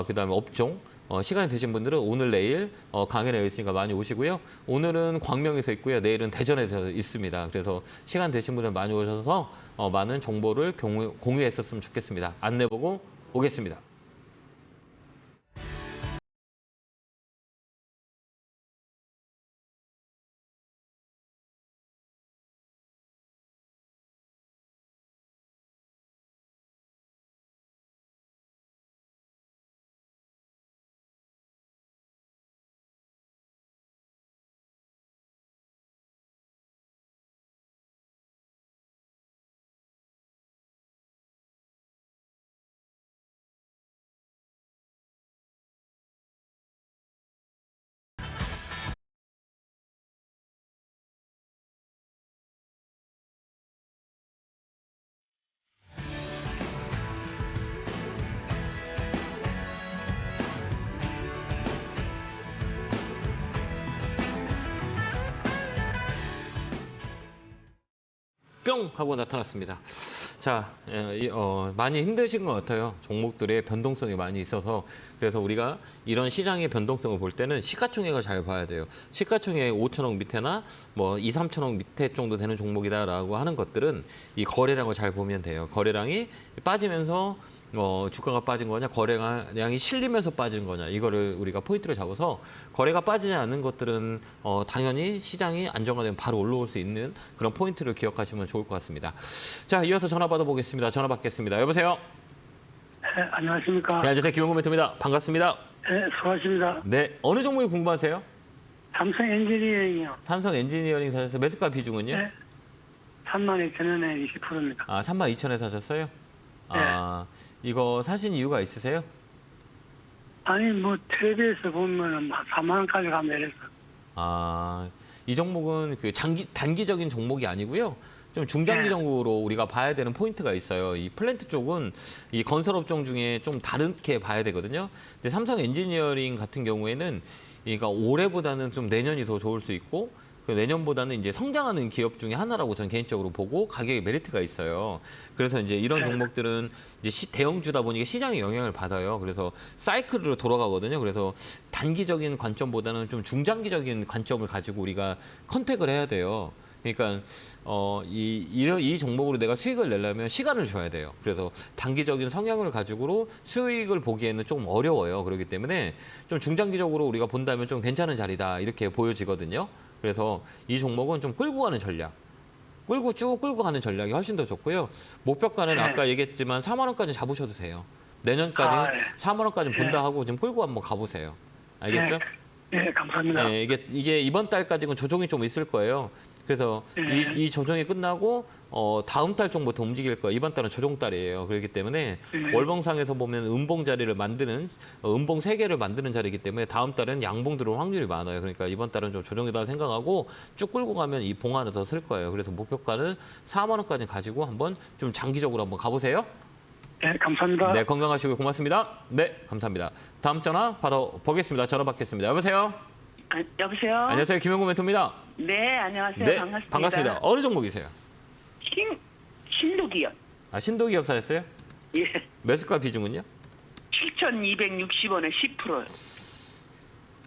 그다음에 업종, 시간이 되신 분들은 오늘 내일 강연회가 있으니까 많이 오시고요. 오늘은 광명에서 있고요. 내일은 대전에서 있습니다. 그래서 시간 되신 분들 많이 오셔서 많은 정보를 공유했었으면 좋겠습니다. 안내 보고 오겠습니다. 뿅 하고 나타났습니다. 자, 많이 힘드신 것 같아요. 종목들의 변동성이 많이 있어서. 그래서 우리가 이런 시장의 변동성을 볼 때는 시가총액을 잘 봐야 돼요. 시가총액 5천억 밑에나 뭐 2, 3천억 밑에 정도 되는 종목이다라고 하는 것들은 이 거래량을 잘 보면 돼요. 거래량이 빠지면서 주가가 빠진 거냐, 거래량이 실리면서 빠진 거냐, 이거를 우리가 포인트를 잡아서 거래가 빠지지 않는 것들은 당연히 시장이 안정화되면 바로 올라올 수 있는 그런 포인트를 기억하시면 좋을 것 같습니다. 자, 이어서 전화 받아보겠습니다. 전화 받겠습니다. 여보세요? 네, 안녕하십니까. 네, 안녕하세요. 김용구 멘토입니다. 반갑습니다. 네, 수고하십니다. 네, 어느 종목이 궁금하세요? 삼성 엔지니어링이요. 삼성 엔지니어링 사셔서 매수가 비중은요? 네. 32,000원에 20%입니다. 32,000원에 사셨어요? 이거 사신 이유가 있으세요? 아니, 뭐, 텔레비에서 보면 4만 원까지 가면 이래서. 이 종목은 그 단기적인 종목이 아니고요. 좀 중장기적으로 우리가 봐야 되는 포인트가 있어요. 이 플랜트 쪽은 이 건설 업종 중에 좀 다르게 봐야 되거든요. 근데 삼성 엔지니어링 같은 경우에는 그러니까 올해보다는 좀 내년이 더 좋을 수 있고 그 내년보다는 이제 성장하는 기업 중에 하나라고 저는 개인적으로 보고 가격에 메리트가 있어요. 그래서 이제 이런 종목들은 이제 대형주다 보니까 시장에 영향을 받아요. 그래서 사이클로 돌아가거든요. 그래서 단기적인 관점보다는 좀 중장기적인 관점을 가지고 우리가 컨택을 해야 돼요. 그러니까 이 종목으로 내가 수익을 내려면 시간을 줘야 돼요. 그래서 단기적인 성향을 가지고 수익을 보기에는 조금 어려워요. 그렇기 때문에 좀 중장기적으로 우리가 본다면 좀 괜찮은 자리다 이렇게 보여지거든요. 그래서 이 종목은 좀 끌고 가는 전략. 쭉 끌고 가는 전략이 훨씬 더 좋고요. 목표가는 아까 얘기했지만 4만 원까지 잡으셔도 돼요. 내년까지 4만 원까지 본다 하고 좀 끌고 한번 가보세요. 알겠죠? 네, 감사합니다. 네, 이게 이번 달까지는 조정이 좀 있을 거예요. 그래서 이 조정이 끝나고 다음 달 정도부터 움직일 거예요. 이번 달은 조정달이에요. 그렇기 때문에 월봉상에서 보면 음봉 자리를 만드는 음봉 3개를 만드는 자리이기 때문에 다음 달은 양봉 들어올 확률이 많아요. 그러니까 이번 달은 좀 조정이다 생각하고 쭉 끌고 가면 이 봉 안에 더 쓸 거예요. 그래서 목표가는 4만 원까지 가지고 한번 좀 장기적으로 한번 가보세요. 네, 감사합니다. 네, 건강하시고 고맙습니다. 네, 감사합니다. 다음 전화 받아보겠습니다. 전화 받겠습니다. 여보세요? 여보세요? 안녕하세요. 김영구 멘토입니다. 네, 안녕하세요. 네, 반갑습니다. 반갑습니다. 어느 종목이세요? 신도기요. 아, 신도기업 사였어요? 예. 매수가 비중은요? 7,260원에 10%요.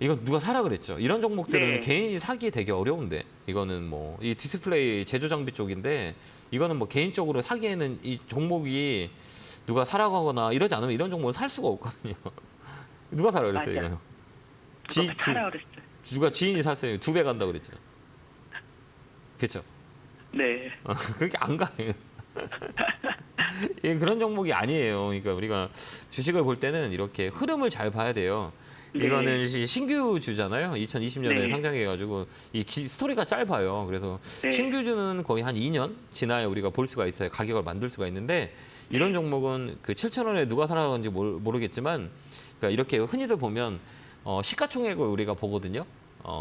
이거 누가 사라 그랬죠? 이런 종목들은 네. 개인이 사기 되게 어려운데 이거는 뭐 이 디스플레이 제조 장비 쪽인데 이거는 뭐 개인적으로 사기에는 이 종목이 누가 사라고 하거나 이러지 않으면 이런 종목을 살 수가 없거든요. 누가 사라 그랬어요? 맞아. 이거요? 그거 사라 그랬어요. 누가 지인이 샀어요. 2배 간다 그랬죠. 그렇죠? 네. 그렇게 안 가요. 예, 그런 종목이 아니에요. 그러니까 우리가 주식을 볼 때는 이렇게 흐름을 잘 봐야 돼요. 네. 이거는 신규주잖아요. 2020년에 네. 상장해가지고 스토리가 짧아요. 그래서 네. 신규주는 거의 한 2년 지나야 우리가 볼 수가 있어요. 가격을 만들 수가 있는데 이런 종목은 그 7,000원에 누가 사라는지 모르겠지만 그러니까 이렇게 흔히들 보면 시가총액을 우리가 보거든요.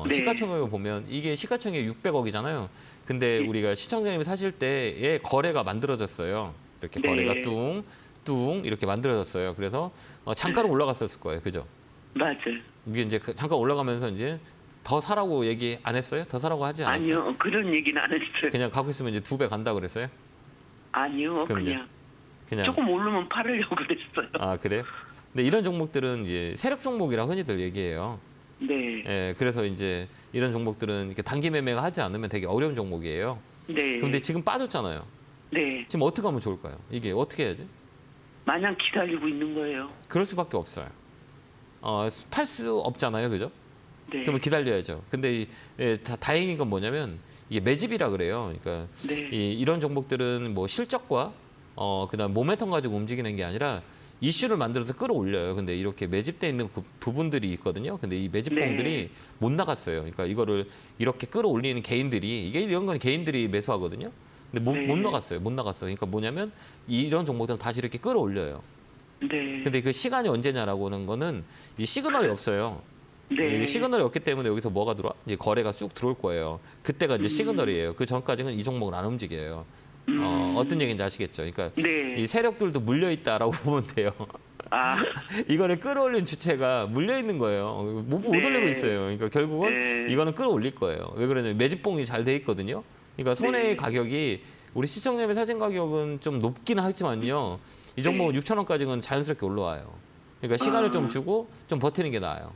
네. 시가총액을 보면 이게 시가총액 600억이잖아요. 근데 우리가 시청자님이 사실 때에 거래가 만들어졌어요. 이렇게 네. 거래가 뚱 이렇게 만들어졌어요. 그래서 잠깐은 올라갔었을 거예요. 그죠? 맞아요. 이게 이제 잠깐 올라가면서 이제 더 사라고 얘기 안 했어요? 더 사라고 하지 않았어요? 아니요, 그런 얘기는 안 했어요. 그냥 갖고 있으면 이제 2배 간다 그랬어요? 아니요, 그럼요. 그냥 조금 오르면 팔으려고 그랬어요. 아, 그래요? 근데 이런 종목들은 이제 세력 종목이라 흔히들 얘기해요. 네. 예, 그래서 이제 이런 종목들은 이렇게 단기 매매가 하지 않으면 되게 어려운 종목이에요. 네. 근데 지금 빠졌잖아요. 네. 지금 어떻게 하면 좋을까요? 이게 어떻게 해야지? 마냥 기다리고 있는 거예요. 그럴 수밖에 없어요. 팔 수 없잖아요, 그죠? 네. 그러면 기다려야죠. 근데 다행인 건 뭐냐면 이게 매집이라 그래요. 그러니까 네. 이런 종목들은 뭐 실적과 그다음 모멘텀 가지고 움직이는 게 아니라 이슈를 만들어서 끌어올려요. 근데 이렇게 매집돼 있는 그 부분들이 있거든요. 근데 이 매집봉들이 네. 못 나갔어요. 그러니까 이거를 이렇게 끌어올리는 개인들이 이게 이런 건 개인들이 매수하거든요. 근데 네. 못 나갔어요. 못 나갔어요. 그러니까 뭐냐면 이런 종목들은 다시 이렇게 끌어올려요. 네. 근데 그 시간이 언제냐라고 하는 거는 이 시그널이 없어요. 네. 이 시그널이 없기 때문에 여기서 뭐가 들어와? 이제 거래가 쭉 들어올 거예요. 그때가 이제 시그널이에요. 그 전까지는 이 종목은 안 움직여요. 어떤 얘기인지 아시겠죠? 그러니까 네. 이 세력들도 물려 있다라고 보면 돼요. 아, 이거를 끌어올린 주체가 물려 있는 거예요. 못 네. 올리고 있어요. 그러니까 결국은 네. 이거는 끌어올릴 거예요. 왜 그러냐면 매집봉이 잘 돼 있거든요. 그러니까 손해의 네. 가격이 우리 시청자의 사진 가격은 좀 높기는 하지만요. 이 종목은 6,000원까지는 자연스럽게 올라와요. 그러니까 시간을 좀 주고 좀 버티는 게 나아요.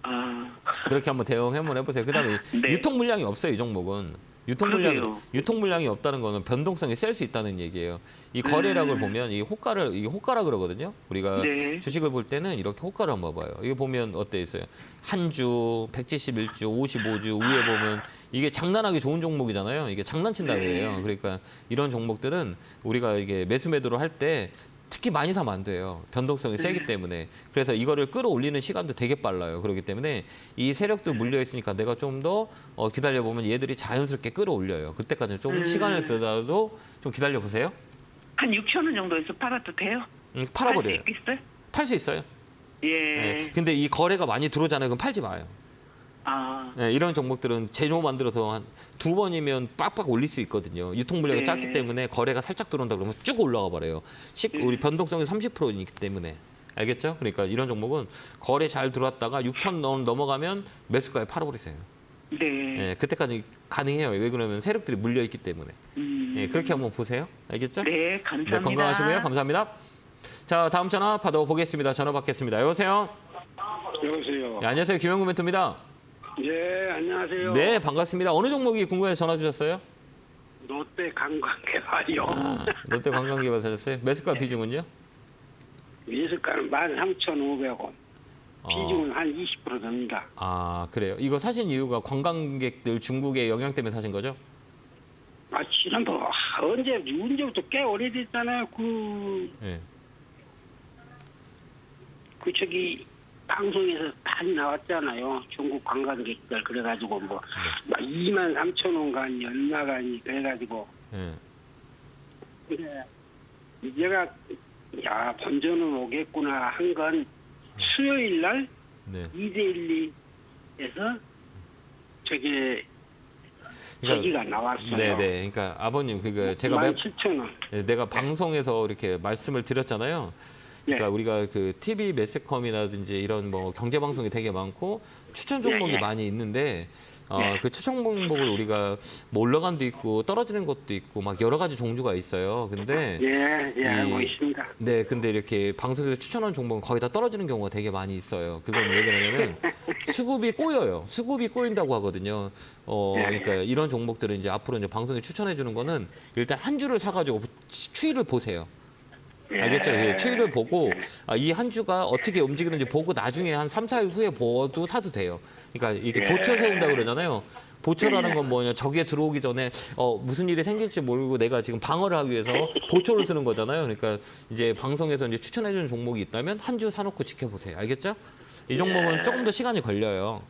아, 그렇게 한번 대응 한번 해보세요. 그다음에 네. 유통 물량이 없어요. 이 종목은. 그러게요. 유통 물량이 없다는 거는 변동성이 셀 수 있다는 얘기예요. 이 거래량을 보면 이게 호가라 그러거든요. 우리가 네. 주식을 볼 때는 이렇게 호가를 한번 봐요. 이거 보면 어때 있어요? 한 주, 171주, 55주 위에 보면 이게 장난하기 좋은 종목이잖아요. 이게 장난친다 그래요. 그러니까 이런 종목들은 우리가 이게 매수 매도를 할 때 특히 많이 사면 안 돼요. 변동성이 세기 때문에. 그래서 이거를 끌어올리는 시간도 되게 빨라요. 그렇기 때문에 이 세력도 물려 있으니까 내가 좀 더 기다려보면 얘들이 자연스럽게 끌어올려요. 그때까지는 좀 시간을 들더라도 좀 기다려보세요. 한 6,000원 정도에서 팔아도 돼요? 팔아버려요. 팔수 있겠어요? 팔 수 있어요. 예. 네. 근데 이 거래가 많이 들어오잖아요. 그럼 팔지 마요. 아, 네, 이런 종목들은 제조 만들어서 한 2번이면 빡빡 올릴 수 있거든요. 유통 물량이 네. 작기 때문에 거래가 살짝 들어온다 그러면 쭉 올라가 버려요. 우리 변동성이 30%이기 때문에. 알겠죠? 그러니까 이런 종목은 거래 잘 들어왔다가 6,000원 넘어가면 매수가에 팔아버리세요. 네. 예, 그때까지 가능해요. 왜 그러면 세력들이 물려 있기 때문에. 예, 그렇게 한번 보세요. 알겠죠? 네, 감사합니다. 네, 건강하시고요. 감사합니다. 자, 다음 전화 받아보겠습니다. 전화 받겠습니다. 여보세요? 여보세요. 네, 안녕하세요. 김영구 멘토입니다. 예, 안녕하세요. 네, 반갑습니다. 어느 종목이 궁금해서 전화 주셨어요? 롯데 관광개발이요. 아, 롯데 관광개발 사셨어요? 매수가 비중은요? 미술가는 13,500원. 비중은 한 20% 됩니다. 아, 그래요. 이거 사신 이유가 관광객들 중국의 영향 때문에 사신 거죠? 아, 지난번 언제부터 꽤 오래됐잖아요. 네. 저기 방송에서 많이 나왔잖아요. 중국 관광객들 그래가지고 뭐 23,000원간이 얼마간이 그래가지고 예. 근데 제가 야 본전은 오겠구나 한 건 수요일 날 네. 2대12에서 저게 그러니까- 저기가 나왔어요. 네네. 그러니까 아버님 그거 제가 17,000원. 내가 방송에서 이렇게 말씀을 드렸잖아요. 그러니까 네. 우리가 그 TV 매스컴이라든지 이런 뭐 경제 방송이 되게 많고 추천 종목이 예, 예. 많이 있는데 예. 그 추천 종목을 우리가 뭐 올라간 도 있고 떨어지는 것도 있고 막 여러 가지 종류가 있어요. 근데 예, 알고 있습니다. 네, 근데 이렇게 방송에서 추천한 종목은 거의 다 떨어지는 경우가 되게 많이 있어요. 그건 왜 그러냐면 수급이 꼬여요. 수급이 꼬인다고 하거든요. 그러니까 이런 종목들은 이제 앞으로 이제 방송에 추천해 주는 거는 일단 한 주를 사가지고 추이를 보세요. 알겠죠? 그 추이를 보고 이 한 주가 어떻게 움직이는지 보고 나중에 한 3, 4일 후에 보도 사도 돼요. 그러니까 이렇게 보초 세운다 그러잖아요. 보초라는 건 뭐냐? 저기에 들어오기 전에 무슨 일이 생길지 모르고 내가 지금 방어를 하기 위해서 보초를 쓰는 거잖아요. 그러니까 이제 방송에서 이제 추천해 주는 종목이 있다면 한 주 사놓고 지켜보세요. 알겠죠? 이 종목은 조금 더 시간이 걸려요.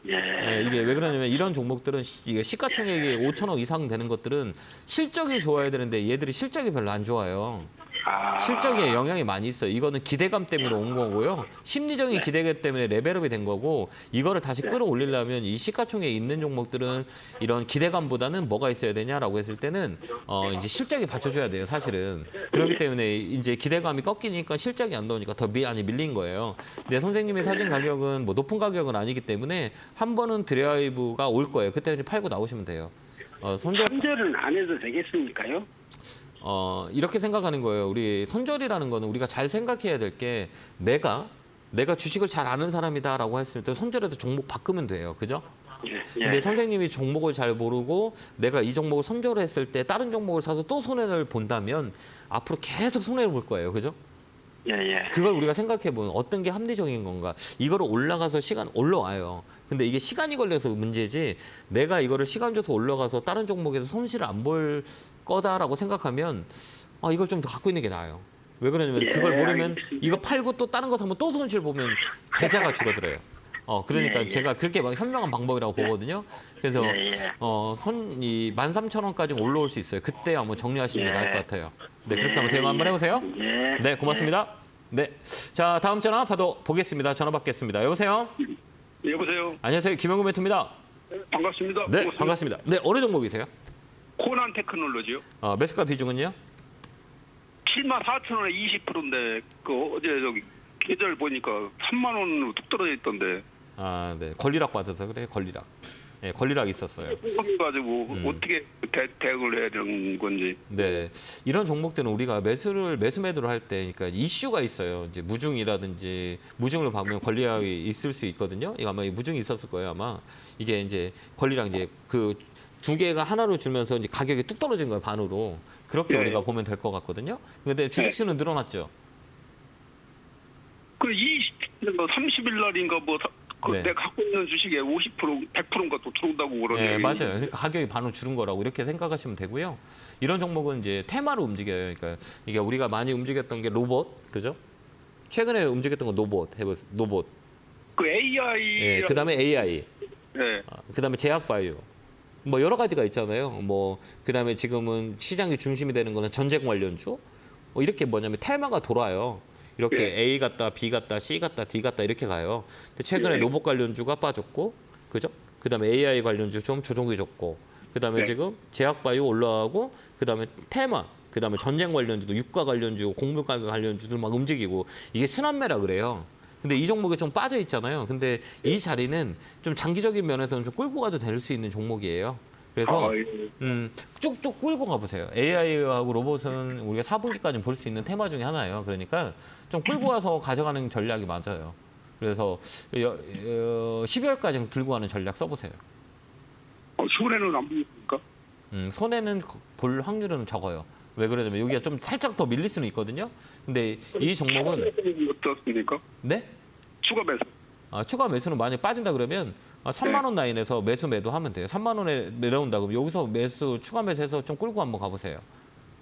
예, 이게 왜 그러냐면 이런 종목들은 이게 시가총액이 5천억 이상 되는 것들은 실적이 좋아야 되는데 얘들이 실적이 별로 안 좋아요. 실적에 영향이 많이 있어요. 이거는 기대감 때문에 온 거고요. 심리적인 기대감 때문에 레벨업이 된 거고 이거를 다시 끌어올리려면 이 시가총액에 있는 종목들은 이런 기대감보다는 뭐가 있어야 되냐라고 했을 때는 이제 실적이 받쳐줘야 돼요. 사실은. 그렇기 때문에 이제 기대감이 꺾이니까 실적이 안 나오니까 더 많이 밀린 거예요. 근데 선생님이 사신 가격은 뭐 높은 가격은 아니기 때문에 한 번은 드라이브가 올 거예요. 그때 이제 팔고 나오시면 돼요. 손절은 안 해도 되겠습니까요? 이렇게 생각하는 거예요. 우리 손절이라는 거는 우리가 잘 생각해야 될 게 내가 주식을 잘 아는 사람이다라고 했을 때 손절해서 종목 바꾸면 돼요. 그죠? 근데 선생님이 종목을 잘 모르고 내가 이 종목을 손절을 했을 때 다른 종목을 사서 또 손해를 본다면 앞으로 계속 손해를 볼 거예요. 그죠? 그걸 우리가 생각해 보면 어떤 게 합리적인 건가? 이거를 올라가서 시간 올라와요. 근데 이게 시간이 걸려서 문제지 내가 이거를 시간 줘서 올라가서 다른 종목에서 손실을 안 볼 거다라고 생각하면 이걸 좀 더 갖고 있는 게 나아요. 왜 그러냐면 그걸 모르면 이거 팔고 또 다른 거 사면 또 손실 보면 계좌가 줄어들어요. 그러니까 제가 그렇게 막 현명한 방법이라고 보거든요. 그래서 이 13,000원까지 올라올 수 있어요. 그때 한번 정리하시는 게 나을 것 같아요. 네, 그렇게 한번 대응 한번 해보세요. 네, 고맙습니다. 네, 자 다음 전화 보겠습니다. 전화 받겠습니다. 여보세요. 여보세요. 안녕하세요, 김영구 멘토입니다. 반갑습니다. 네, 반갑습니다. 네, 어느 종목이세요? 코난 테크놀로지요. 매수가 비중은요? 74,000원에 20%인데 그 어제 저기 계절 보니까 3만 원으로 뚝 떨어져 있던데. 네, 권리락 받아서 그래요. 권리락. 네, 권리락 있었어요. 가지고 어떻게 대응을 해야 되는 건지. 네, 이런 종목들은 우리가 매수 매도를 할 때, 그러니까 이슈가 있어요. 이제 무중이라든지 무중을 보면 권리락이 있을 수 있거든요. 이거 아마 무중이 있었을 거예요. 아마 이게 이제 권리락 이제 그 두 개가 하나로 주면서 이제 가격이 뚝 떨어진 거예요. 반으로. 그렇게 우리가 보면 될 것 같거든요. 근데 주식수는 늘어났죠. 그 30일 날인가 뭐 네. 내가 갖고 있는 주식에 50% 100%인가 또 들어온다고 그러네요. 네, 맞아요. 그러니까 가격이 반으로 줄은 거라고 이렇게 생각하시면 되고요. 이런 종목은 이제 테마로 움직여요. 그러니까 이게 우리가 많이 움직였던 게 로봇, 그죠? 최근에 움직였던 건 로봇. 그 AI. 네, 그다음에 AI. 네. 그다음에 제약바이오. 뭐 여러 가지가 있잖아요. 뭐 그다음에 지금은 시장의 중심이 되는 거는 전쟁 관련주. 이렇게 뭐냐면 테마가 돌아요. 이렇게 A 갔다 B 갔다 C 갔다 D 갔다 이렇게 가요. 근데 최근에 로봇 관련주가 빠졌고, 그죠? 그다음에 AI 관련주 좀 조정이 줬고, 그다음에 지금 제약바이오 올라가고, 그다음에 테마, 그다음에 전쟁 관련주도 유가 관련주, 곡물가격 관련주들 막 움직이고 이게 순환매라 그래요. 근데 이 종목에 좀 빠져 있잖아요. 근데 이 자리는 좀 장기적인 면에서는 좀 끌고 가도 될 수 있는 종목이에요. 그래서 쭉쭉 끌고 가보세요. AI하고 로봇은 우리가 4분기까지 볼 수 있는 테마 중에 하나예요. 그러니까 좀 끌고 와서 가져가는 전략이 맞아요. 그래서 12월까지 들고 가는 전략 써보세요. 손해는 안 보입니까? 손해는 볼 확률은 적어요. 왜 그러냐면 여기가 좀 살짝 더 밀릴 수는 있거든요. 근데 이 종목은 어떻습니까? 네? 추가 매수. 추가 매수는 만약에 빠진다 그러면 3만 원 라인에서 매도하면 돼요. 3만 원에 내려온다 그러면 여기서 추가 매수해서 좀 끌고 한번 가보세요.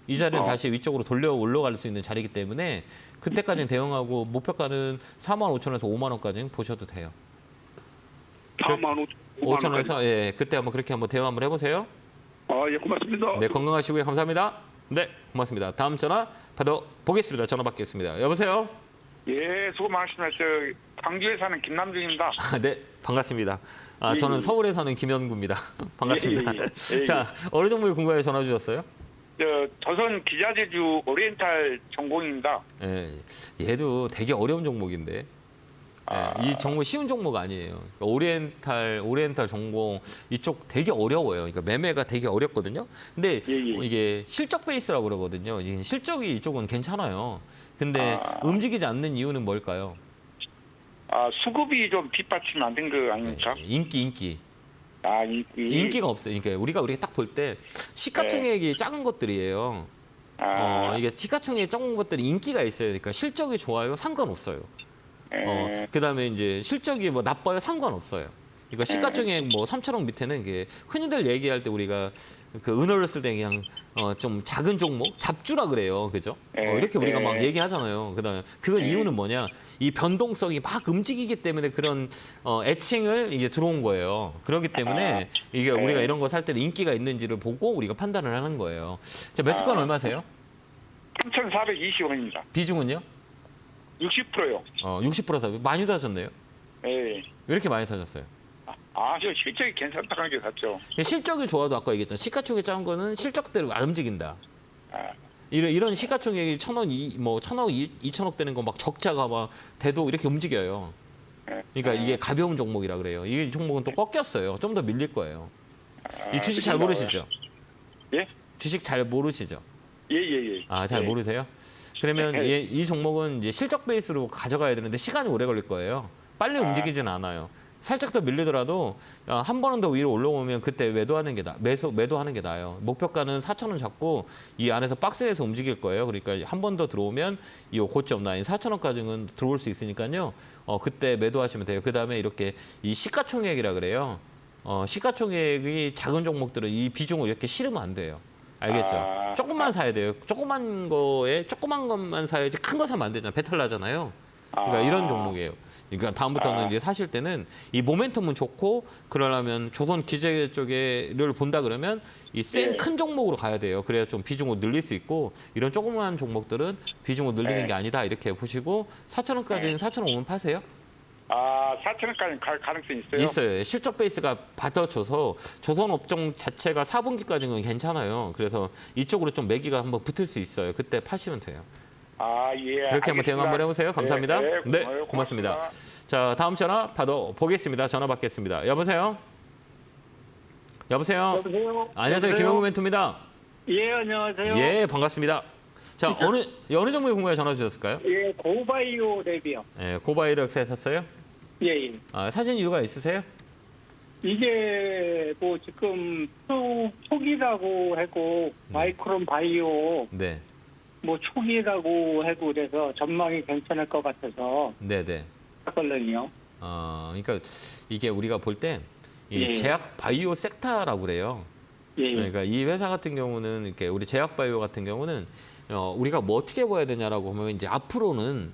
이 자리는 다시 위쪽으로 돌려 올라갈 수 있는 자리이기 때문에 그때까지는 대응하고 목표가는 45,000원에서 5만 원까지는 보셔도 돼요. 4만 5천 원에서 예, 그때 한번 그렇게 한번 대화 한번 해보세요. 예, 고맙습니다. 네, 건강하시고요. 감사합니다. 네, 고맙습니다. 다음 전화 받아보겠습니다. 전화 받겠습니다. 여보세요? 예, 수고 많으십니다. 저 광주에 사는 김남중입니다. 네, 반갑습니다. 저는 서울에 사는 김현구입니다. 반갑습니다. 자, 어느 종목에 궁금해 전화 주셨어요? 저 조선 기자재주 오리엔탈 전공입니다. 예, 얘도 되게 어려운 종목인데. 예, 이 종목 쉬운 종목 아니에요. 그러니까 오리엔탈 전공 이쪽 되게 어려워요. 그러니까 매매가 되게 어렵거든요. 근데 이게 실적 베이스라고 그러거든요. 이 실적이 이쪽은 괜찮아요. 근데 움직이지 않는 이유는 뭘까요? 수급이 좀 뒷받침 안 된 거 아닙니까? 인기. 인기. 가 없어요. 그러니까 우리가 딱 볼 때 시가총액이 작은 것들이에요. 이게 시가총액이 작은 것들이 인기가 있어요. 그러니까 실적이 좋아요, 상관없어요. 그다음에 이제 실적이 뭐 나빠요, 상관없어요. 그러니까 시가총액 뭐 3천억 밑에는 이게 흔히들 얘기할 때 우리가 그 은어를 쓸 때 그냥 좀 작은 종목, 잡주라 그래요, 그죠? 이렇게 우리가 막 얘기하잖아요. 그다음에 그건 이유는 뭐냐? 이 변동성이 막 움직이기 때문에 그런 애칭을 이게 들어온 거예요. 그렇기 때문에 이게 우리가 이런 거 살 때는 인기가 있는지를 보고 우리가 판단을 하는 거예요. 자, 매수가는 얼마세요? 3,420원입니다. 비중은요? 60%요. 60% 사. 많이 사셨네요. 예. 왜 이렇게 많이 사셨어요? 저 실적이 괜찮다는 게 샀죠. 실적이 좋아도 아까 얘기했잖아요. 시가총액 작은 거는 실적대로 안 움직인다. 이런 시가총액이 1,000억, 뭐 1,000억, 2,000억 되는 거 막 적자가 막 돼도 이렇게 움직여요. 그러니까 이게 가벼운 종목이라 그래요. 이 종목은 또 꺾였어요. 좀 더 밀릴 거예요. 이 주식 잘 모르시죠? 예? 주식 잘 모르시죠? 예. 잘 모르세요? 그러면 이 종목은 이제 실적 베이스로 가져가야 되는데 시간이 오래 걸릴 거예요. 빨리 움직이진 않아요. 살짝 더 밀리더라도 한 번은 더 위로 올라오면 그때 매도하는 게 매도하는 게 나아요. 목표가는 4,000원 잡고 이 안에서 박스에서 움직일 거예요. 그러니까 한 번 더 들어오면 이 고점 라인 4,000원까지는 들어올 수 있으니까요. 그때 매도하시면 돼요. 그다음에 이렇게 이 시가총액이라 그래요. 시가총액이 작은 종목들은 이 비중을 이렇게 실으면 안 돼요. 알겠죠? 조금만 사야 돼요. 조그만 것만 사야지 큰 거 사면 안 되잖아요. 배탈 나잖아요. 그러니까 이런 종목이에요. 그러니까 다음부터는 이제 사실 때는 이 모멘텀은 좋고 그러려면 조선 기재 쪽에를 본다 그러면 이 센 큰 종목으로 가야 돼요. 그래야 좀 비중을 늘릴 수 있고 이런 조그만 종목들은 비중을 늘리는 게 아니다 이렇게 보시고 4,000원까지는 4,000원 오면 파세요. 4,000원까지 갈 가능성이 있어요? 있어요. 실적 베이스가 받쳐줘서 조선 업종 자체가 4분기까지는 괜찮아요. 그래서 이쪽으로 좀 매기가 한번 붙을 수 있어요. 그때 파시면 돼요. 예. 그렇게 한번 대응 한번 해보세요. 감사합니다. 네, 고맙습니다. 자, 다음 전화 받아보겠습니다. 전화 받겠습니다. 여보세요? 여보세요? 안녕하세요. 김영구 멘토입니다. 예, 안녕하세요. 예, 반갑습니다. 자, 어느 종목에 궁금해 전화 주셨을까요? 예, 고바이오 랩이요. 예, 고바이럭스에 샀어요? 예. 사신 이유가 있으세요? 이게 뭐 지금 초기라고 하고 마이크론 바이오 네. 뭐 초기라고 하고 그래서 전망이 괜찮을 것 같아서 네네. 샀거든요. 그러니까 이게 우리가 볼 때 이 예. 제약 바이오 섹터라고 그래요. 예. 그러니까 이 회사 같은 경우는 이렇게 우리 제약 바이오 같은 경우는 우리가 뭐 어떻게 봐야 되냐라고 보면 이제 앞으로는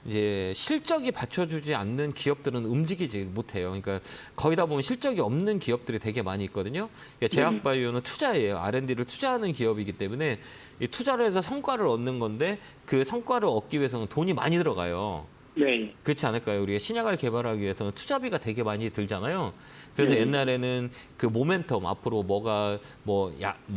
이제 실적이 받쳐주지 않는 기업들은 움직이지 못해요. 그러니까 거의 다 보면 실적이 없는 기업들이 되게 많이 있거든요. 그러니까 제약 바이오는 투자예요. R&D를 투자하는 기업이기 때문에 이 투자를 해서 성과를 얻는 건데 그 성과를 얻기 위해서는 돈이 많이 들어가요. 네. 그렇지 않을까요? 우리가 신약을 개발하기 위해서는 투자비가 되게 많이 들잖아요. 그래서 옛날에는 그 모멘텀 앞으로 뭐가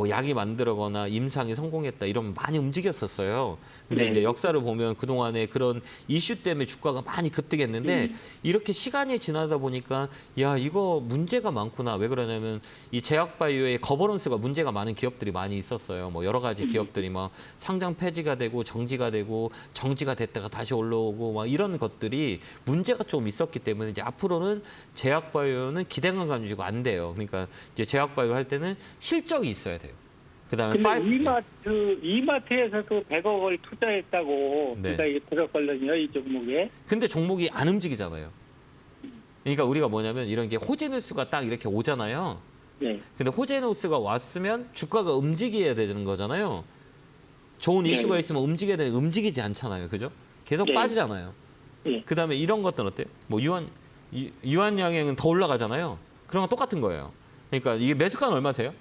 약이 만들거나 임상이 성공했다 이러면 많이 움직였었어요. 근데 이제 역사를 보면 그동안에 그런 이슈 때문에 주가가 많이 급등했는데 이렇게 시간이 지나다 보니까 야, 이거 문제가 많구나. 왜 그러냐면 이 제약바이오의 거버넌스가 문제가 많은 기업들이 많이 있었어요. 뭐 여러 가지 기업들이 막 상장 폐지가 되고 정지가 되고 정지가 됐다가 다시 올라오고 막 이런 것들이 문제가 좀 있었기 때문에 이제 앞으로는 제약바이오는 기대감 가지고 안 돼요. 그러니까 이제 제약바이오 할 때는 실적이 있어야 돼요. 그다음에 근데 이마트에서도 100억을 투자했다고 네. 제가 들었거든요, 이 종목에. 근데 종목이 안 움직이잖아요. 그러니까 우리가 뭐냐면 이런 게 호재뉴스가 딱 이렇게 오잖아요. 네. 근데 호재뉴스가 왔으면 주가가 움직여야 되는 거잖아요. 좋은 예. 이슈가 있으면 움직여야 되는데 움직이지 않잖아요. 그죠? 계속 예. 빠지잖아요. 예. 그다음에 이런 것들은 어때요? 뭐 유한양행은 더 올라가잖아요. 그런 거 똑같은 거예요. 그러니까 이게 매수가는 얼마세요?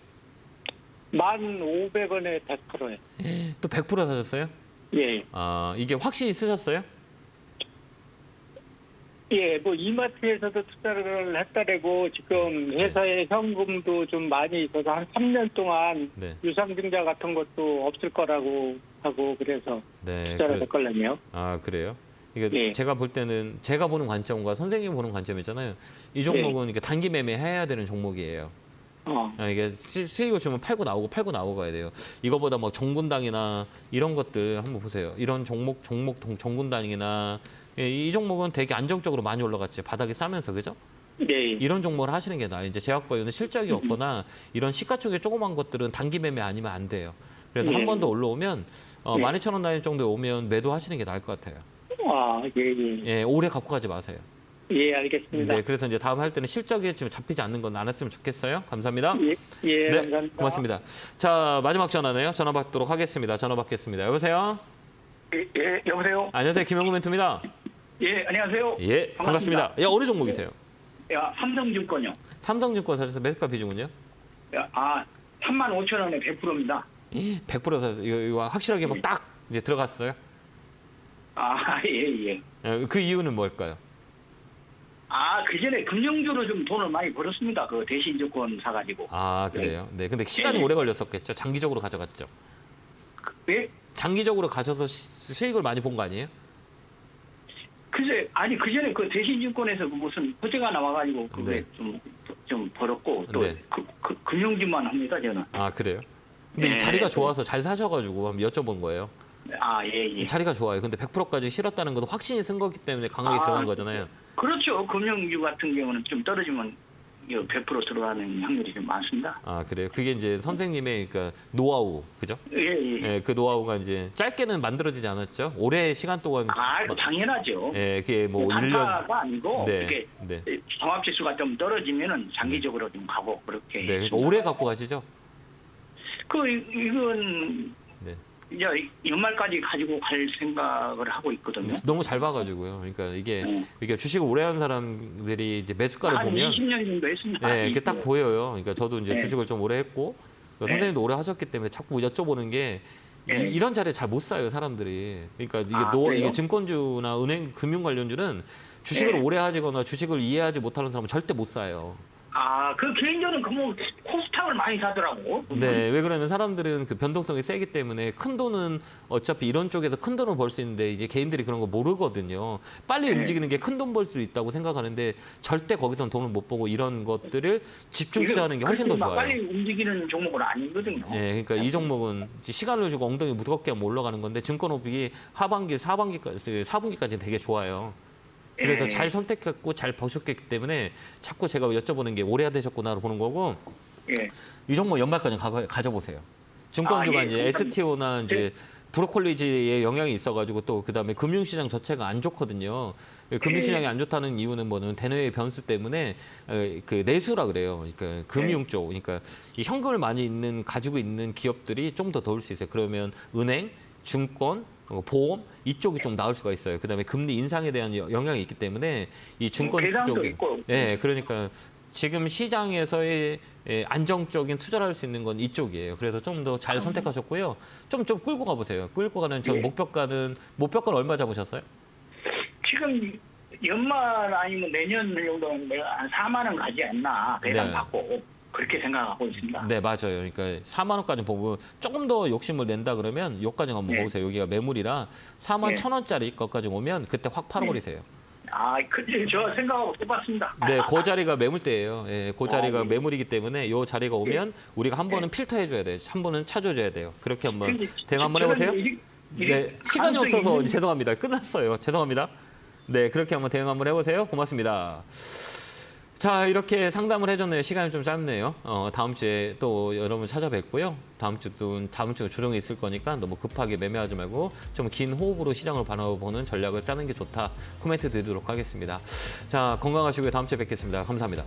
1,500원에 100%에. 또 100% 사셨어요? 예. 아, 이게 확신이 쓰셨어요? 예, 뭐 이마트에서도 투자를 했다라고 지금 회사에 현금도 좀 많이 있어서 한 3년 동안 네. 유상증자 같은 것도 없을 거라고 하고 그래서 네. 투자를 했걸랑요. 아, 그래요? 이게 예. 제가 볼 때는 제가 보는 관점과 선생님이 보는 관점이잖아요. 이 종목은 이게 단기 매매해야 되는 종목이에요. 이게 수익을 주면 팔고 나오고 가야 돼요. 이거보다 뭐 종군당이나 이런 것들 한번 보세요. 이런 종군당이나 이 종목은 되게 안정적으로 많이 올라갔죠. 바닥에 싸면서 그죠? 네. 이런 종목을 하시는 게 나아요. 이제 제약바이오는 실적이 없거나 이런 시가총액 조그만 것들은 단기 매매 아니면 안 돼요. 그래서 예. 한 번 더 올라오면 예. 12,000원 라인 정도에 오면 매도하시는 게 나을 것 같아요. 예. 예, 오래 갖고 가지 마세요. 예, 알겠습니다. 네, 그래서 이제 다음 할 때는 실적이 지금 잡히지 않는 건 안 했으면 좋겠어요. 감사합니다. 예, 네, 감사합니다. 고맙습니다. 자, 마지막 전화네요. 전화 받도록 하겠습니다. 전화 받겠습니다. 여보세요? 예, 여보세요? 안녕하세요. 김영구 멘토입니다. 예, 안녕하세요. 예, 반갑습니다. 야, 어느 종목이세요? 야, 삼성증권요. 삼성증권 사셔서 매수가 비중은요? 35,000원에 100%입니다. 100% 사서 이거 확실하게 뭐 딱 이제 들어갔어요? 예. 그 이유는 뭘까요? 그 전에 금융주로 좀 돈을 많이 벌었습니다. 그 대신증권 사가지고. 아, 그래요? 네, 근데 시간이 네. 오래 걸렸었겠죠? 장기적으로 가져갔죠? 예? 장기적으로 가셔서 수익을 많이 본 거 아니에요? 그제 그 전에 그 대신증권에서 그 무슨 호재가 나와가지고 그게 네. 좀 벌었고 또 네. 금융주만 합니다 저는. 아, 그래요? 근데 이 네. 자리가 좋아서 잘 사셔가지고 한번 여쭤본 거예요. 예. 자리가 좋아요. 근데 100%까지 실었다는 것도 확신이 쓴 거기 때문에 강하게 들어간 거잖아요. 그렇죠. 금융주 같은 경우는 좀 떨어지면 100% 들어가는 확률이 좀 많습니다. 아, 그래요? 그게 이제 선생님의 그러니까 노하우, 그죠? 예. 예, 그 노하우가 이제 짧게는 만들어지지 않았죠. 오래 시간 동안. 당연하죠. 예, 그게 뭐 1년. 단타가 아니고 네, 이렇게 네. 종합지수가 좀 떨어지면은 장기적으로 좀 가고 그렇게. 네, 그러니까 했습니다. 오래 갖고 가시죠? 이건 네. 이제 연말까지 가지고 갈 생각을 하고 있거든요. 너무 잘 봐가지고요. 그러니까 네. 이게 주식을 오래 한 사람들이 이제 매수가를 한 보면 20년 정도 했습니다. 네, 이게 딱 보여요. 그러니까 저도 이제 네. 주식을 좀 오래 했고 선생님도 오래 하셨기 때문에 자꾸 여쭤보는 게 네. 이런 자리에 잘 못 사요, 사람들이. 그러니까 이게 그래요? 이게 증권주나 은행 금융 관련주는 주식을 네. 오래 하거나 주식을 이해하지 못하는 사람은 절대 못 사요. 그 개인적으로는 그뭐 코스닥을 많이 사더라고. 네, 왜 그러면 사람들은 그 변동성이 세기 때문에 큰 돈은 어차피 이런 쪽에서 큰 돈을 벌 수 있는데 이제 개인들이 그런 거 모르거든요. 빨리 네. 움직이는 게 큰 돈 벌 수 있다고 생각하는데 절대 거기선 돈을 못 보고 이런 것들을 집중 투자하는 게 훨씬 더 좋아요. 빨리 움직이는 종목은 아니거든요. 네, 그러니까 이 종목은 시간을 주고 엉덩이 무겁게 하면 올라가는 건데 증권업이 하반기, 4분기까지 되게 좋아요. 그래서 예. 잘 선택했고 잘 버셨기 때문에 자꾸 제가 여쭤보는 게 오래 되셨구나 보는 거고 예. 이 종목 연말까지 가져보세요. 증권주가 예. 이제 STO나 이제 브로콜리지에 영향이 있어가지고 또 그다음에 금융시장 자체가 안 좋거든요. 금융시장이 안 좋다는 이유는 뭐냐면 대내외 변수 때문에 그 내수라 그래요. 그러니까 금융 쪽, 그러니까 이 현금을 많이 가지고 있는 기업들이 좀 더 더울 수 있어요. 그러면 은행, 증권, 보험 이쪽이 좀 나올 수가 있어요. 그다음에 금리 인상에 대한 영향이 있기 때문에 이 증권 배당도 쪽에, 있고. 네, 그러니까 지금 시장에서의 안정적인 투자를 할 수 있는 건 이쪽이에요. 그래서 좀 더 잘 선택하셨고요. 좀 끌고 가보세요. 끌고 가는 전 목표가는 얼마 잡으셨어요? 지금 연말 아니면 내년 정도는 내가 한 4만 원 가지 않나 배당 네. 받고 그렇게 생각하고 있습니다. 네, 맞아요. 그러니까 4만 원까지 보고 조금 더 욕심을 낸다 그러면 여기까지 한번 네. 보세요. 여기가 매물이라 4만 네. 1,000원짜리 것까지 오면 그때 확 팔아버리세요. 근데 저 생각하고 똑같습니다. 네, 그 자리가 매물대예요. 예, 그 자리가 네. 매물이기 때문에 요 자리가 오면 우리가 한 번은 필터해줘야 돼요. 한 번은 찾아줘야 돼요. 그렇게 한번 대응 한번 해보세요. 네, 시간이 없어서 죄송합니다. 끝났어요. 죄송합니다. 네, 그렇게 한번 대응 한번 해보세요. 고맙습니다. 자, 이렇게 상담을 해줬네요. 시간이 좀 짧네요. 다음 주에 또 여러분 찾아뵙고요. 다음 주 조정이 있을 거니까 너무 급하게 매매하지 말고 좀 긴 호흡으로 시장을 바라보는 전략을 짜는 게 좋다. 코멘트 드리도록 하겠습니다. 자, 건강하시고요. 다음 주에 뵙겠습니다. 감사합니다.